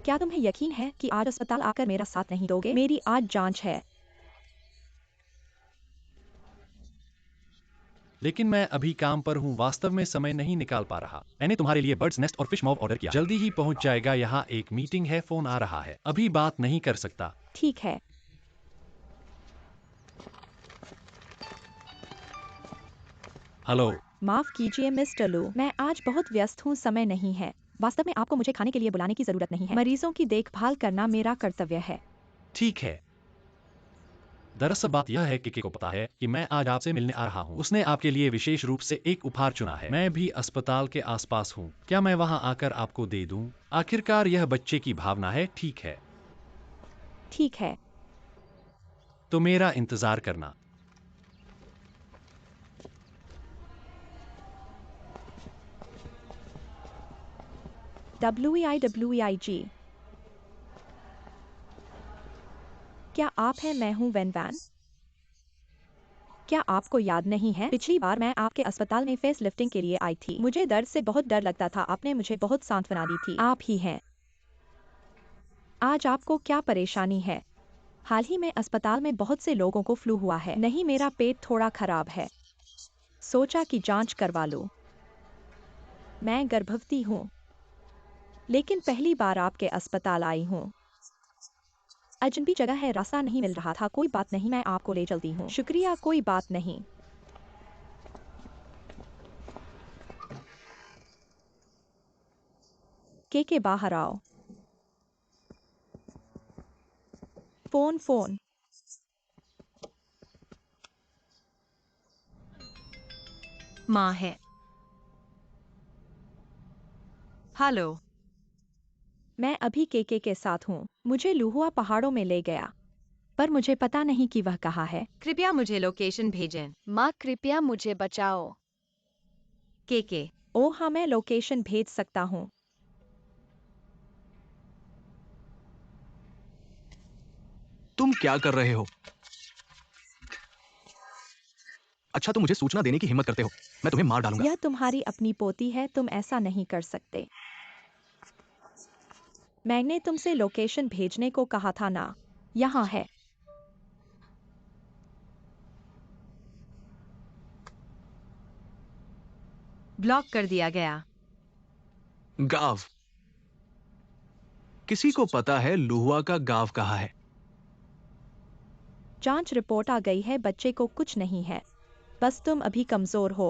क्या तुम्हें यकीन है कि आज अस्पताल आकर मेरा साथ नहीं दोगे? मेरी आज जांच है। लेकिन मैं अभी काम पर हूँ, वास्तव में समय नहीं निकाल पा रहा। मैंने तुम्हारे लिए बर्ड्स नेस्ट और फिश मॉव ऑर्डर किया, जल्दी ही पहुंच जाएगा। यहाँ एक मीटिंग है, फोन आ रहा है, अभी बात नहीं कर सकता। ठीक है। हेलो। माफ कीजिए मिस्टर लू, मैं आज बहुत व्यस्त हूँ, समय नहीं है। वास्तव में आपको मुझे खाने के लिए बुलाने की जरूरत नहीं है। मरीजों की देखभाल करना मेरा कर्तव्य है। ठीक है। दरअसल बात यह है कि के को पता है कि मैं आज आपसे मिलने आ रहा हूँ। उसने आपके लिए विशेष रूप से एक उपहार चुना है। मैं भी अस्पताल के आसपास हूँ, क्या मैं वहाँ आकर आपको दे दूँ? आखिरकार यह बच्चे की भावना है, ठीक है? ठीक है। तो मेरा इंतजार करना। WEIWEIG। क्या आप हैं? मैं हूँ वेन वैन। क्या आपको याद नहीं है, पिछली बार मैं आपके अस्पताल में फेस लिफ्टिंग के लिए आई थी। मुझे दर्द से बहुत डर लगता था, आपने मुझे बहुत सांत्वना दी थी। आप ही हैं। आज आपको क्या परेशानी है? हाल ही में अस्पताल में बहुत से लोगों को फ्लू हुआ है। नहीं, मेरा पेट थोड़ा खराब है, सोचा कि जांच करवा लूं। मैं गर्भवती हूँ, लेकिन पहली बार आपके अस्पताल आई हूँ। अजनबी जगह है, रास्ता नहीं मिल रहा था। कोई बात नहीं, मैं आपको ले चलती हूँ। शुक्रिया, कोई बात नहीं। के बाहर आओ। Phone phone. माँ है। हेलो। मैं अभी केके के साथ हूँ। मुझे लुहुआ पहाड़ों में ले गया, पर मुझे पता नहीं कि वह कहाँ है। कृपया मुझे लोकेशन भेजें। माँ कृपया मुझे बचाओ। के। ओह हाँ, मैं लोकेशन भेज सकता हूँ। तुम क्या कर रहे हो? अच्छा, तुम मुझे सूचना देने की हिम्मत करते हो। मैं तुम्हें मार डालूंगा। यह तुम्हारी अपनी पोती है, तुम ऐसा नहीं कर सकते। मैंने तुमसे लोकेशन भेजने को कहा था ना। यहाँ है। ब्लॉक कर दिया गया। गांव। किसी को पता है लुहुआ का गांव कहाँ है? जांच रिपोर्ट आ गई है, बच्चे को कुछ नहीं है, बस तुम अभी कमजोर हो।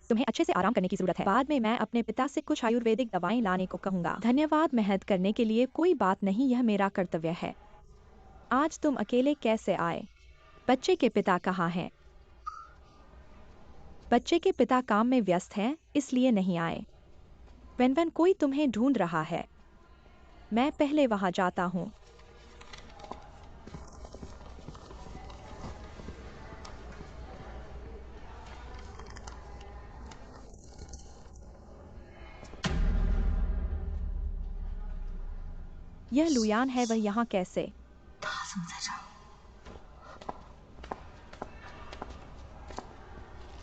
तुम्हें अच्छे से आराम करने की जरूरत है। बाद में मैं अपने पिता से कुछ आयुर्वेदिक दवाएं लाने को कहूंगा। धन्यवाद मेहनत करने के लिए। कोई बात नहीं, यह मेरा कर्तव्य है। आज तुम अकेले कैसे आए? बच्चे के पिता कहाँ हैं? बच्चे के पिता काम में व्यस्त हैं, इसलिए नहीं आए। वेन कोई तुम्हें ढूंढ रहा है। मैं पहले वहां जाता हूँ। यह लुयान है, वह यहाँ कैसे?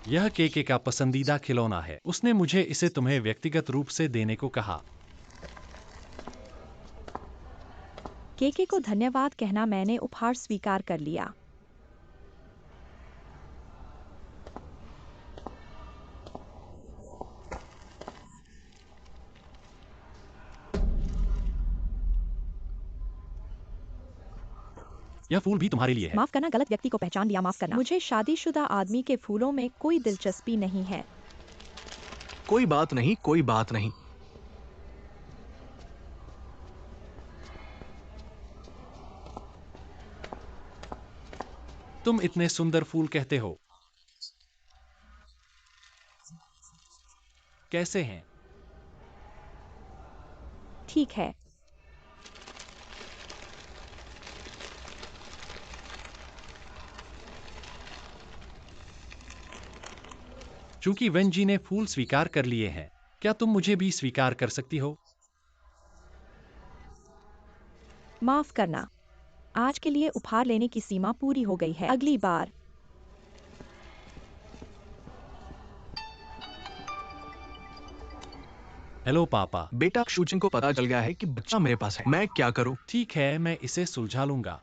यह केके का पसंदीदा खिलौना है। उसने मुझे इसे तुम्हें व्यक्तिगत रूप से देने को कहा। केके को धन्यवाद कहना, मैंने उपहार स्वीकार कर लिया। यह फूल भी तुम्हारे लिए है। माफ करना, गलत व्यक्ति को पहचान लिया, माफ करना। मुझे शादीशुदा आदमी के फूलों में कोई दिलचस्पी नहीं है। कोई बात नहीं, कोई बात नहीं। तुम इतने सुंदर फूल कहते हो। कैसे हैं? ठीक है। चूंकि वेंजी ने फूल स्वीकार कर लिए हैं, क्या तुम मुझे भी स्वीकार कर सकती हो? माफ करना, आज के लिए उपहार लेने की सीमा पूरी हो गई है। अगली बार। हेलो पापा। बेटा, शूचिंग को पता चल गया है कि बच्चा मेरे पास है। मैं क्या करूं? ठीक है, मैं इसे सुलझा लूंगा।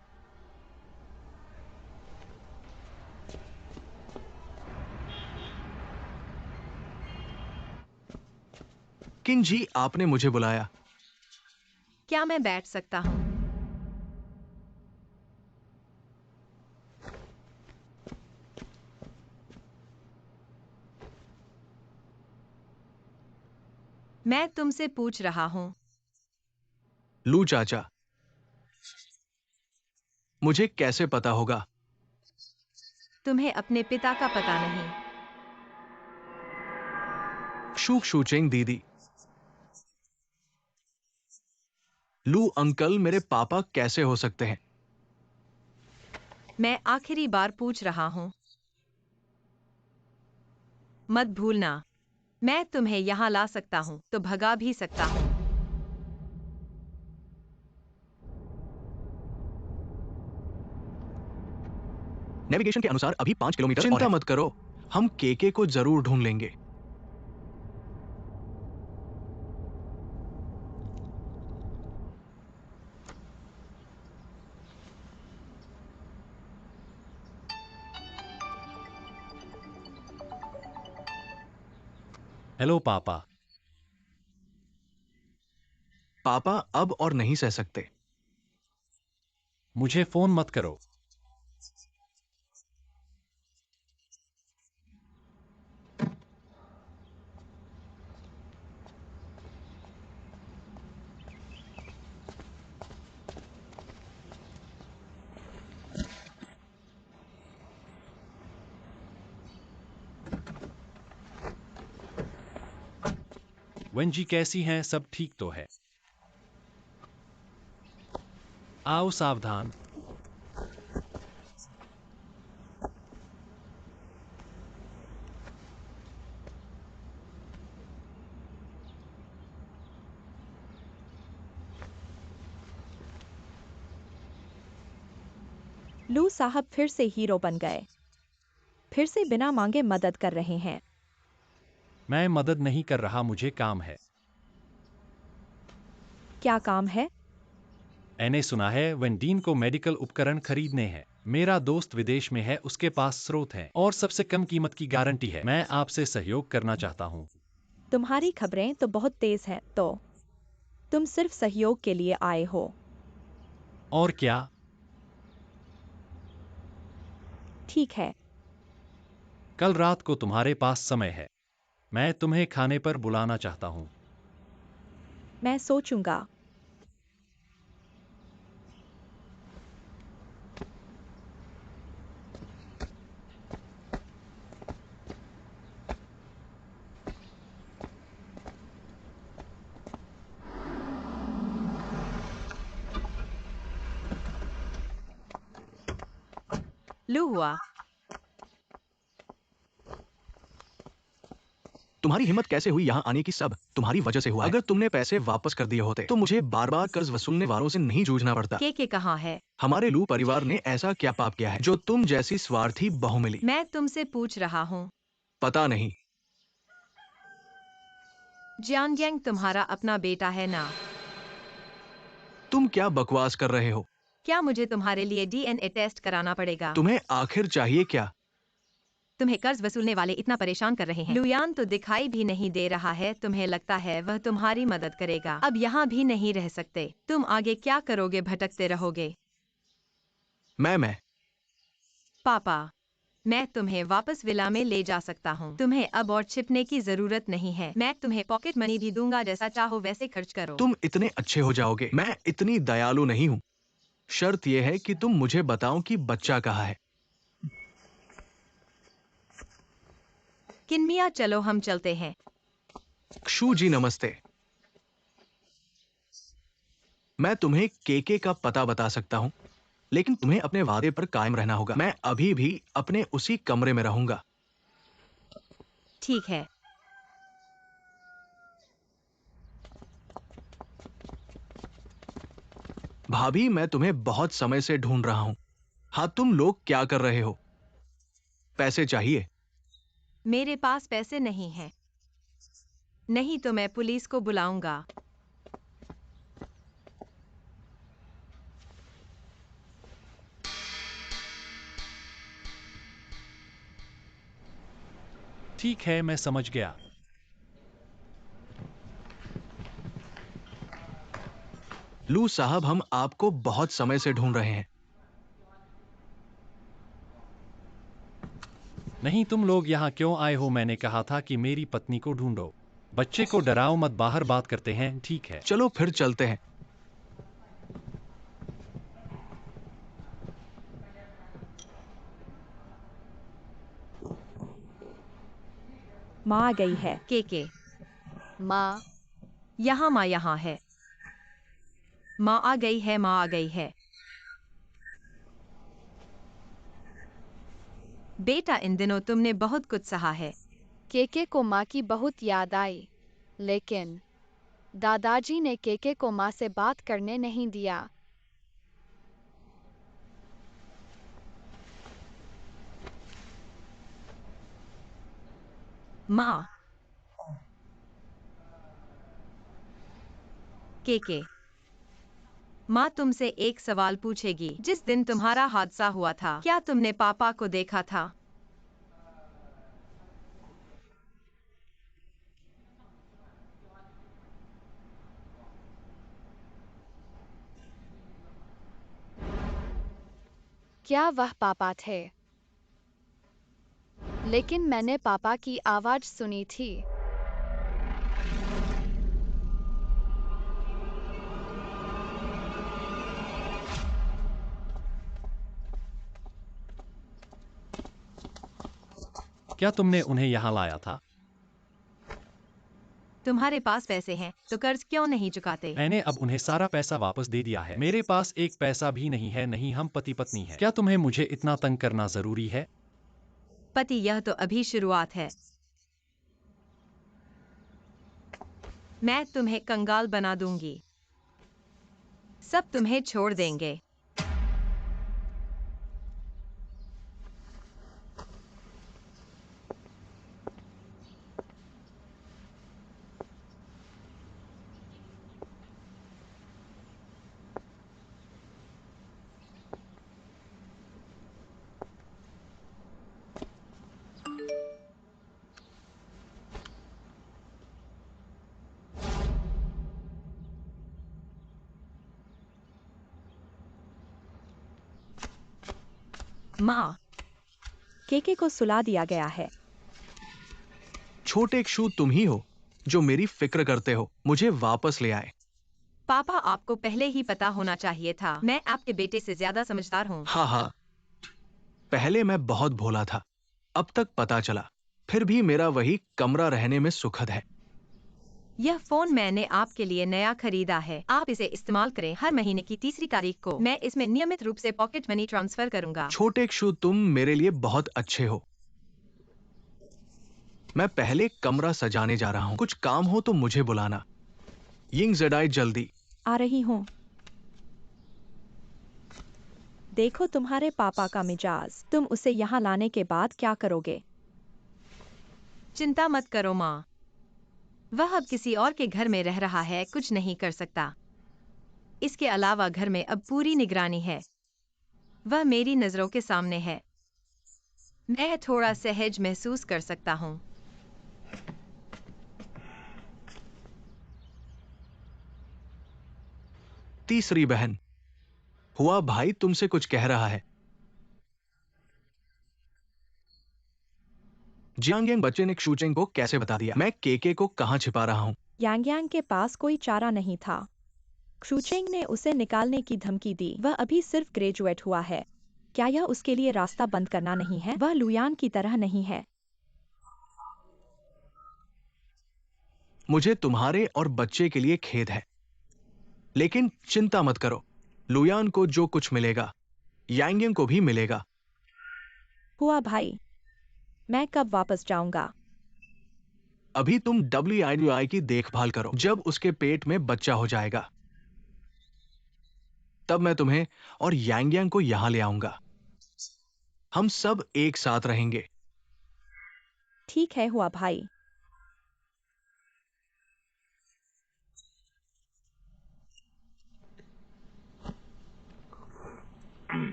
किंजी, आपने मुझे बुलाया। क्या मैं बैठ सकता हूँ? मैं तुमसे पूछ रहा हूँ। लू चाचा, मुझे कैसे पता होगा? तुम्हें अपने पिता का पता नहीं? शूक शूचिंग दीदी। लू अंकल मेरे पापा कैसे हो सकते हैं? मैं आखिरी बार पूछ रहा हूँ। मत भूलना, मैं तुम्हें यहाँ ला सकता हूँ तो भगा भी सकता हूँ। नेविगेशन के अनुसार अभी 5 किलोमीटर और है। चिंता मत करो, हम केके को जरूर ढूंढ लेंगे। हेलो पापा। पापा अब और नहीं सह सकते। मुझे फोन मत करो। वेंजी कैसी हैं? सब ठीक तो है? आओ सावधान। लू साहब फिर से हीरो बन गए। फिर से बिना मांगे मदद कर रहे हैं। मैं मदद नहीं कर रहा, मुझे काम है। क्या काम है? मैंने सुना है वेंडीन को मेडिकल उपकरण खरीदने हैं। मेरा दोस्त विदेश में है, उसके पास स्रोत है और सबसे कम कीमत की गारंटी है। मैं आपसे सहयोग करना चाहता हूँ। तुम्हारी खबरें तो बहुत तेज हैं, तो तुम सिर्फ सहयोग के लिए आए हो। और क्या? ठीक है। कल रात को तुम्हारे पास समय है? मैं तुम्हें खाने पर बुलाना चाहता हूँ। मैं सोचूंगा। लू हुआ। तुम्हारी हिम्मत कैसे हुई यहाँ आने की? सब तुम्हारी वजह से हुआ है। अगर तुमने पैसे वापस कर दिए होते तो मुझे बार बार कर्ज वसूलने वालों से नहीं जूझना पड़ता। के कहाँ है? हमारे लू परिवार ने ऐसा क्या पाप किया है जो तुम जैसी स्वार्थी बहू मिली? मैं तुमसे पूछ रहा हूँ। पता नहीं। जियांग तुम्हारा अपना बेटा है ना? तुम क्या बकवास कर रहे हो? क्या मुझे तुम्हारे लिए डीएनए टेस्ट कराना पड़ेगा? तुम्हें आखिर चाहिए क्या? तुम्हें कर्ज वसूलने वाले इतना परेशान कर रहे हैं। लुयान तो दिखाई भी नहीं दे रहा है। तुम्हें लगता है वह तुम्हारी मदद करेगा? अब यहाँ भी नहीं रह सकते। तुम आगे क्या करोगे? भटकते रहोगे? मैं पापा, मैं तुम्हें वापस विला में ले जा सकता हूँ। तुम्हें अब और छिपने की जरूरत नहीं है। मैं तुम्हें पॉकेट मनी भी दूंगा, जैसा चाहो वैसे खर्च करो। तुम इतने अच्छे हो जाओगे। मैं इतनी दयालु नहीं हूँ। शर्त यह है कि तुम मुझे बताओ कि बच्चा कहाँ है। किन्मिया, चलो हम चलते हैं। क्षु जी नमस्ते। मैं तुम्हें केके का पता बता सकता हूँ, लेकिन तुम्हें अपने वादे पर कायम रहना होगा। मैं अभी भी अपने उसी कमरे में रहूंगा। ठीक है। भाभी, मैं तुम्हें बहुत समय से ढूंढ रहा हूँ। हाँ, तुम लोग क्या कर रहे हो? पैसे चाहिए? मेरे पास पैसे नहीं हैं। नहीं तो मैं पुलिस को बुलाऊंगा। ठीक है, मैं समझ गया। लू साहब, हम आपको बहुत समय से ढूंढ रहे हैं। नहीं, तुम लोग यहाँ क्यों आए हो? मैंने कहा था कि मेरी पत्नी को ढूंढो। बच्चे को डराओ मत, बाहर बात करते हैं, ठीक है? चलो फिर चलते हैं। माँ आ गई है। के माँ, माँ यहाँ है। माँ आ गई है, माँ आ गई है। बेटा, इन दिनों तुमने बहुत कुछ सहा है। केके को माँ की बहुत याद आई, लेकिन दादाजी ने केके को माँ से बात करने नहीं दिया। माँ। के माँ तुमसे एक सवाल पूछेगी। जिस दिन तुम्हारा हादसा हुआ था, क्या तुमने पापा को देखा था? क्या वह पापा थे? लेकिन मैंने पापा की आवाज सुनी थी। क्या तुमने उन्हें यहाँ लाया था? तुम्हारे पास पैसे हैं तो कर्ज क्यों नहीं चुकाते? मैंने अब उन्हें सारा पैसा वापस दे दिया है। मेरे पास एक पैसा भी नहीं है। नहीं, हम पति पत्नी हैं। क्या तुम्हें मुझे इतना तंग करना जरूरी है? पति, यह तो अभी शुरुआत है। मैं तुम्हें कंगाल बना दूंगी। सब तुम्हें छोड़ देंगे। माँ, केके को सुला दिया गया है। छोटे शू तुम ही हो जो मेरी फिक्र करते हो। मुझे वापस ले आए। पापा, आपको पहले ही पता होना चाहिए था। मैं आपके बेटे से ज्यादा समझदार हूँ। हाँ हाँ, पहले मैं बहुत भोला था, अब तक पता चला। फिर भी मेरा वही कमरा रहने में सुखद है। यह फोन मैंने आपके लिए नया खरीदा है। आप इसे इस्तेमाल करें। हर महीने की 3 तारीख को मैं इसमें नियमित रूप से पॉकेट मनी ट्रांसफर करूंगा। छोटे शू, तुम मेरे लिए बहुत अच्छे हो। मैं पहले कमरा सजाने जा रहा हूँ। कुछ काम हो तो मुझे बुलाना। यिंग जेडाई, जल्दी। आ रही हूँ। देखो तुम्हारे पापा का मिजाज। तुम उसे यहाँ लाने के बाद क्या करोगे? चिंता मत करो माँ, वह अब किसी और के घर में रह रहा है, कुछ नहीं कर सकता। इसके अलावा घर में अब पूरी निगरानी है। वह मेरी नजरों के सामने है। मैं थोड़ा सहज महसूस कर सकता हूँ। तीसरी बहन, हुआ भाई तुमसे कुछ कह रहा है। जियांग बच्चे ने क्षुचेंग को कैसे बता दिया? मैं केके को कहाँ छिपा रहा हूँ? यांग यांग के पास कोई चारा नहीं था। क्षुचेंग ने उसे निकालने की धमकी दी। वह अभी सिर्फ ग्रेजुएट हुआ है। क्या यह उसके लिए रास्ता बंद करना नहीं है? वह लुयान की तरह नहीं है। मुझे तुम्हारे और बच्चे के लिए खेद है, लेकिन चिंता मत करो। लुयान को जो कुछ मिलेगा, यांग को भी मिलेगा। हुआ भाई, मैं कब वापस जाऊंगा? अभी तुम WIUI की देखभाल करो। जब उसके पेट में बच्चा हो जाएगा, तब मैं तुम्हें और यांग को यहां ले आऊंगा। हम सब एक साथ रहेंगे। ठीक है हुआ भाई।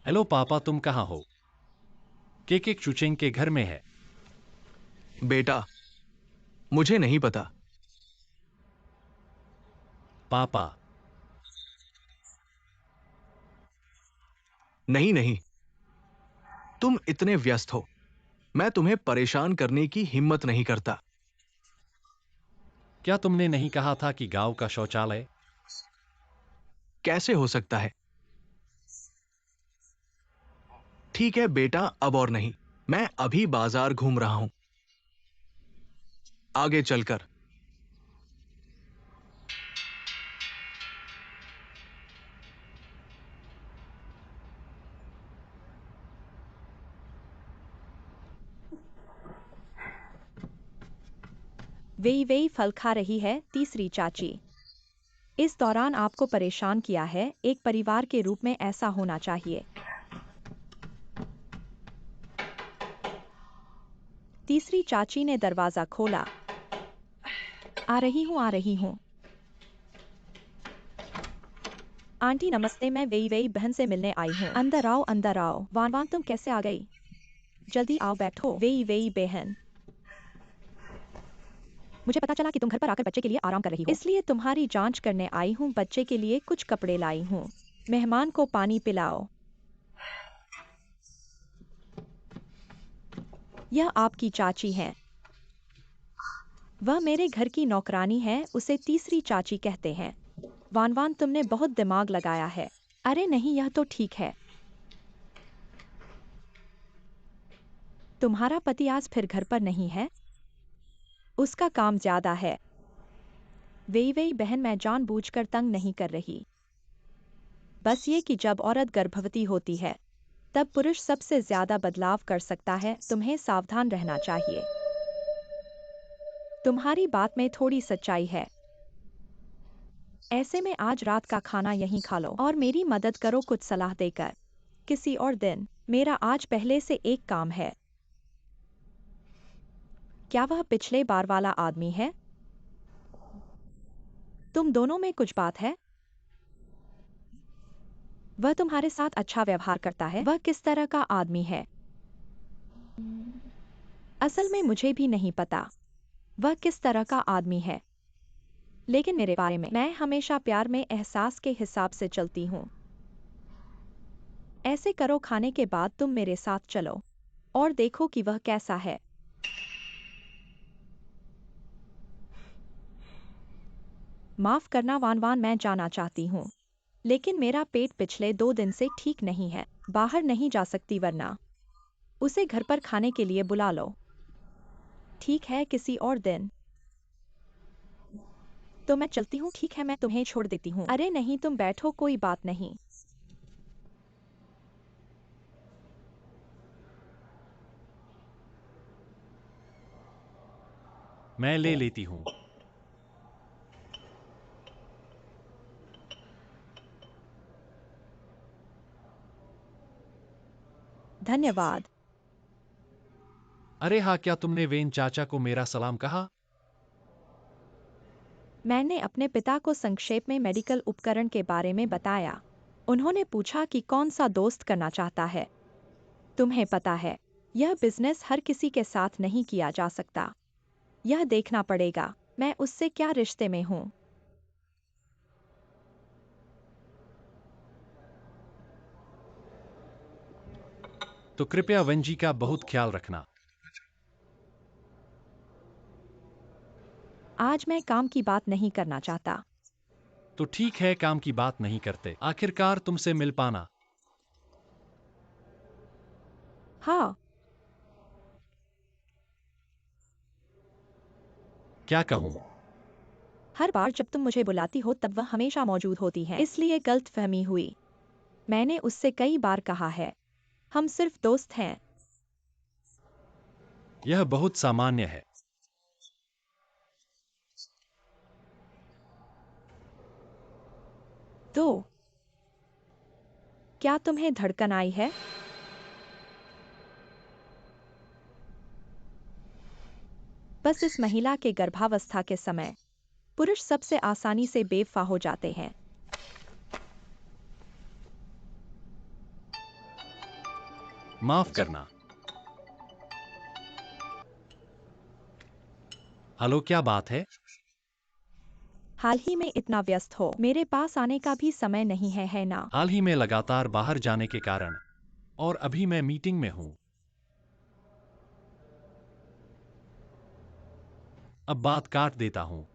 हेलो पापा, तुम कहाँ हो? केके क्षुचेंग के घर में है। बेटा, मुझे नहीं पता। पापा, नहीं नहीं, तुम इतने व्यस्त हो, मैं तुम्हें परेशान करने की हिम्मत नहीं करता। क्या तुमने नहीं कहा था कि गांव का शौचालय? कैसे हो सकता है? ठीक है बेटा, अब और नहीं। मैं अभी बाजार घूम रहा हूं। आगे चलकर। वेई वेई फल खा रही है तीसरी चाची। इस दौरान आपको परेशान किया है। एक परिवार के रूप में ऐसा होना चाहिए। तीसरी चाची ने दरवाजा खोला। आ रही हूँ, आ रही हूँ। आंटी नमस्ते, मैं वेई वेई बहन से मिलने आई हूँ। अंदर आओ, अंदर आओ। वान वान, तुम कैसे आ गई? जल्दी आओ, बैठो। वेई वेई बहन, मुझे पता चला कि तुम घर पर आकर बच्चे के लिए आराम कर रही हो, इसलिए तुम्हारी जांच करने आई हूँ। बच्चे के लिए कुछ कपड़े लाई हूँ। मेहमान को पानी पिलाओ। यह आपकी चाची है। वह मेरे घर की नौकरानी है। उसे तीसरी चाची कहते हैं। वान वान, तुमने बहुत दिमाग लगाया है। अरे नहीं, यह तो ठीक है। तुम्हारा पति आज फिर घर पर नहीं है? उसका काम ज्यादा है। वही बहन, मैं जानबूझकर तंग नहीं कर रही। बस ये कि जब औरत गर्भवती होती है तब पुरुष सबसे ज्यादा बदलाव कर सकता है। तुम्हें सावधान रहना चाहिए। तुम्हारी बात में थोड़ी सच्चाई है। ऐसे में आज रात का खाना यहीं खा लो और मेरी मदद करो कुछ सलाह देकर। किसी और दिन। मेरा आज पहले से एक काम है। क्या वह पिछले बार वाला आदमी है? तुम दोनों में कुछ बात है? वह तुम्हारे साथ अच्छा व्यवहार करता है? वह किस तरह का आदमी है? असल में मुझे भी नहीं पता वह किस तरह का आदमी है, लेकिन मेरे बारे में मैं हमेशा प्यार में एहसास के हिसाब से चलती हूँ। ऐसे करो, खाने के बाद तुम मेरे साथ चलो और देखो कि वह कैसा है। माफ करना वान, मैं जाना चाहती हूँ, लेकिन मेरा पेट पिछले 2 दिन से ठीक नहीं है। बाहर नहीं जा सकती, वरना उसे घर पर खाने के लिए बुला लो। ठीक है, किसी और दिन। तो मैं चलती हूँ। ठीक है, मैं तुम्हें छोड़ देती हूँ। अरे नहीं, तुम बैठो, कोई बात नहीं। मैं ले लेती हूँ। धन्यवाद। अरे हाँ, क्या तुमने वेन चाचा को मेरा सलाम कहा? मैंने अपने पिता को संक्षेप में मेडिकल उपकरण के बारे में बताया। उन्होंने पूछा कि कौन सा दोस्त करना चाहता है। तुम्हें पता है, यह बिजनेस हर किसी के साथ नहीं किया जा सकता। यह देखना पड़ेगा मैं उससे क्या रिश्ते में हूँ। तो कृपया वंजी का बहुत ख्याल रखना। आज मैं काम की बात नहीं करना चाहता। तो ठीक है, काम की बात नहीं करते। आखिरकार तुमसे मिल पाना। हाँ, क्या कहूँ? हर बार जब तुम मुझे बुलाती हो तब वह हमेशा मौजूद होती है, इसलिए गलतफहमी हुई। मैंने उससे कई बार कहा है, हम सिर्फ दोस्त हैं। यह बहुत सामान्य है। तो क्या तुम्हें धड़कन आई है? बस इस महिला के गर्भावस्था के समय पुरुष सबसे आसानी से बेवफा हो जाते हैं। माफ करना। हेलो, क्या बात है? हाल ही में इतना व्यस्त हो, मेरे पास आने का भी समय नहीं है ना? हाल ही में लगातार बाहर जाने के कारण, और अभी मैं मीटिंग में हूँ। अब बात काट देता हूँ।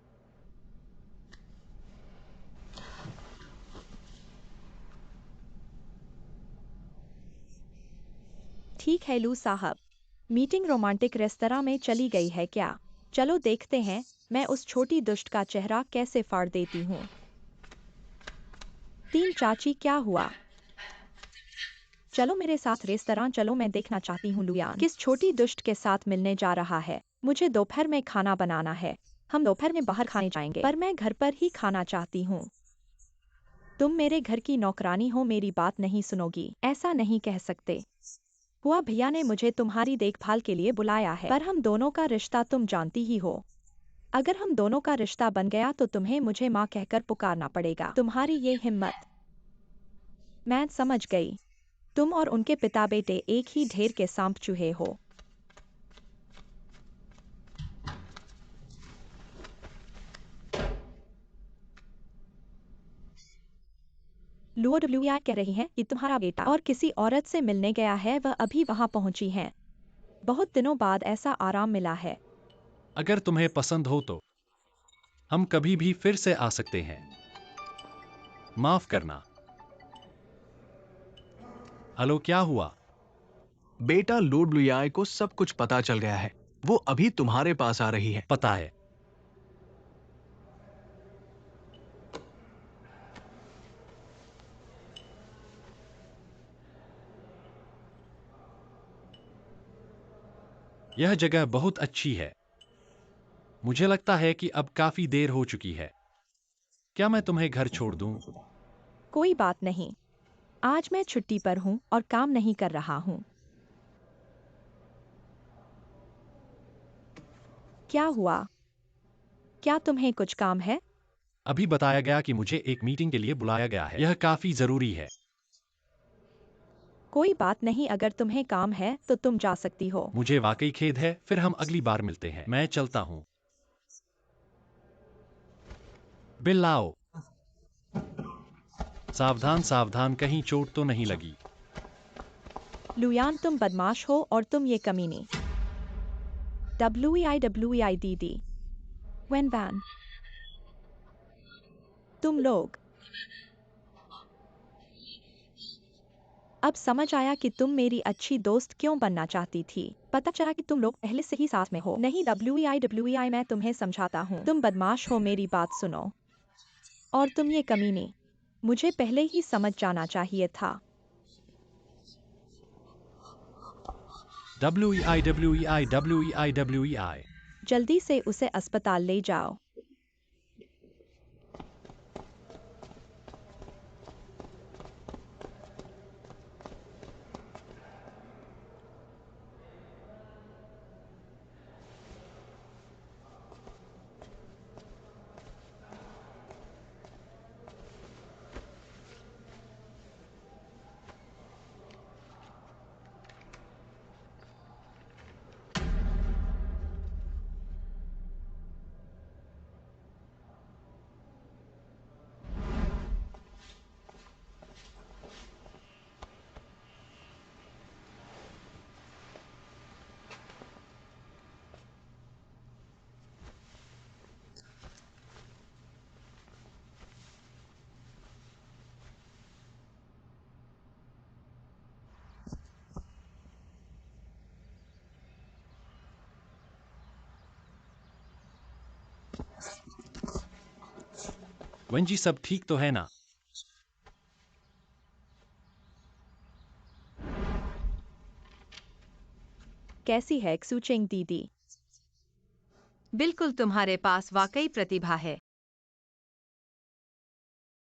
ठीक है लू साहब, मीटिंग रोमांटिक रेस्तरां में चली गई है क्या? चलो देखते हैं मैं उस छोटी दुष्ट का चेहरा कैसे फाड़ देती हूँ। 3 चाची, क्या हुआ? चलो मेरे साथ रेस्तरां चलो, मैं देखना चाहती हूँ लुयान किस छोटी दुष्ट के साथ मिलने जा रहा है। मुझे दोपहर में खाना बनाना है। हम दोपहर में बाहर खाने जाएंगे, पर मैं घर पर ही खाना चाहती हूँ। तुम मेरे घर की नौकरानी हो, मेरी बात नहीं सुनोगी? ऐसा नहीं कह सकते। हुआ भैया ने मुझे तुम्हारी देखभाल के लिए बुलाया है, पर हम दोनों का रिश्ता तुम जानती ही हो। अगर हम दोनों का रिश्ता बन गया तो तुम्हें मुझे माँ कहकर पुकारना पड़ेगा। तुम्हारी ये हिम्मत। मैं समझ गई, तुम और उनके पिता बेटे एक ही ढेर के सांप चूहे हो। लुआ कह रही है कि तुम्हारा बेटा और किसी औरत से मिलने गया है, वह अभी वहां पहुंची है। बहुत दिनों बाद ऐसा आराम मिला है। अगर तुम्हें पसंद हो तो हम कभी भी फिर से आ सकते हैं। माफ करना। हेलो, क्या हुआ? बेटा लुडलुयाई को सब कुछ पता चल गया है। वो अभी तुम्हारे पास आ रही है। पता है। यह जगह बहुत अच्छी है। मुझे लगता है कि अब काफी देर हो चुकी है। क्या मैं तुम्हें घर छोड़ दूं? कोई बात नहीं। आज मैं छुट्टी पर हूँ और काम नहीं कर रहा हूँ। क्या हुआ? क्या तुम्हें कुछ काम है? अभी बताया गया कि मुझे एक मीटिंग के लिए बुलाया गया है। यह काफी जरूरी है। कोई बात नहीं, अगर तुम्हें काम है तो तुम जा सकती हो। मुझे वाकई खेद है। फिर हम अगली बार मिलते हैं। मैं चलता हूँ। बिल लाओ। सावधान सावधान, कहीं चोट तो नहीं लगी। लुयान, तुम बदमाश हो और तुम ये कमीनी। WEI दीदी। वेन वैन। तुम लोग। अब समझ आया कि तुम मेरी अच्छी दोस्त क्यों बनना चाहती थी। पता चला कि तुम लोग पहले से ही साथ में हो। नहीं WEI, मैं तुम्हें समझाता हूँ। तुम बदमाश हो, मेरी बात सुनो। और तुम ये कमीनी। मुझे पहले ही समझ जाना चाहिए था। WEI. जल्दी से उसे अस्पताल ले जाओ। वंजी, सब ठीक तो है ना? कैसी है एक्सुचेंग दीदी? बिल्कुल, तुम्हारे पास वाकई प्रतिभा है।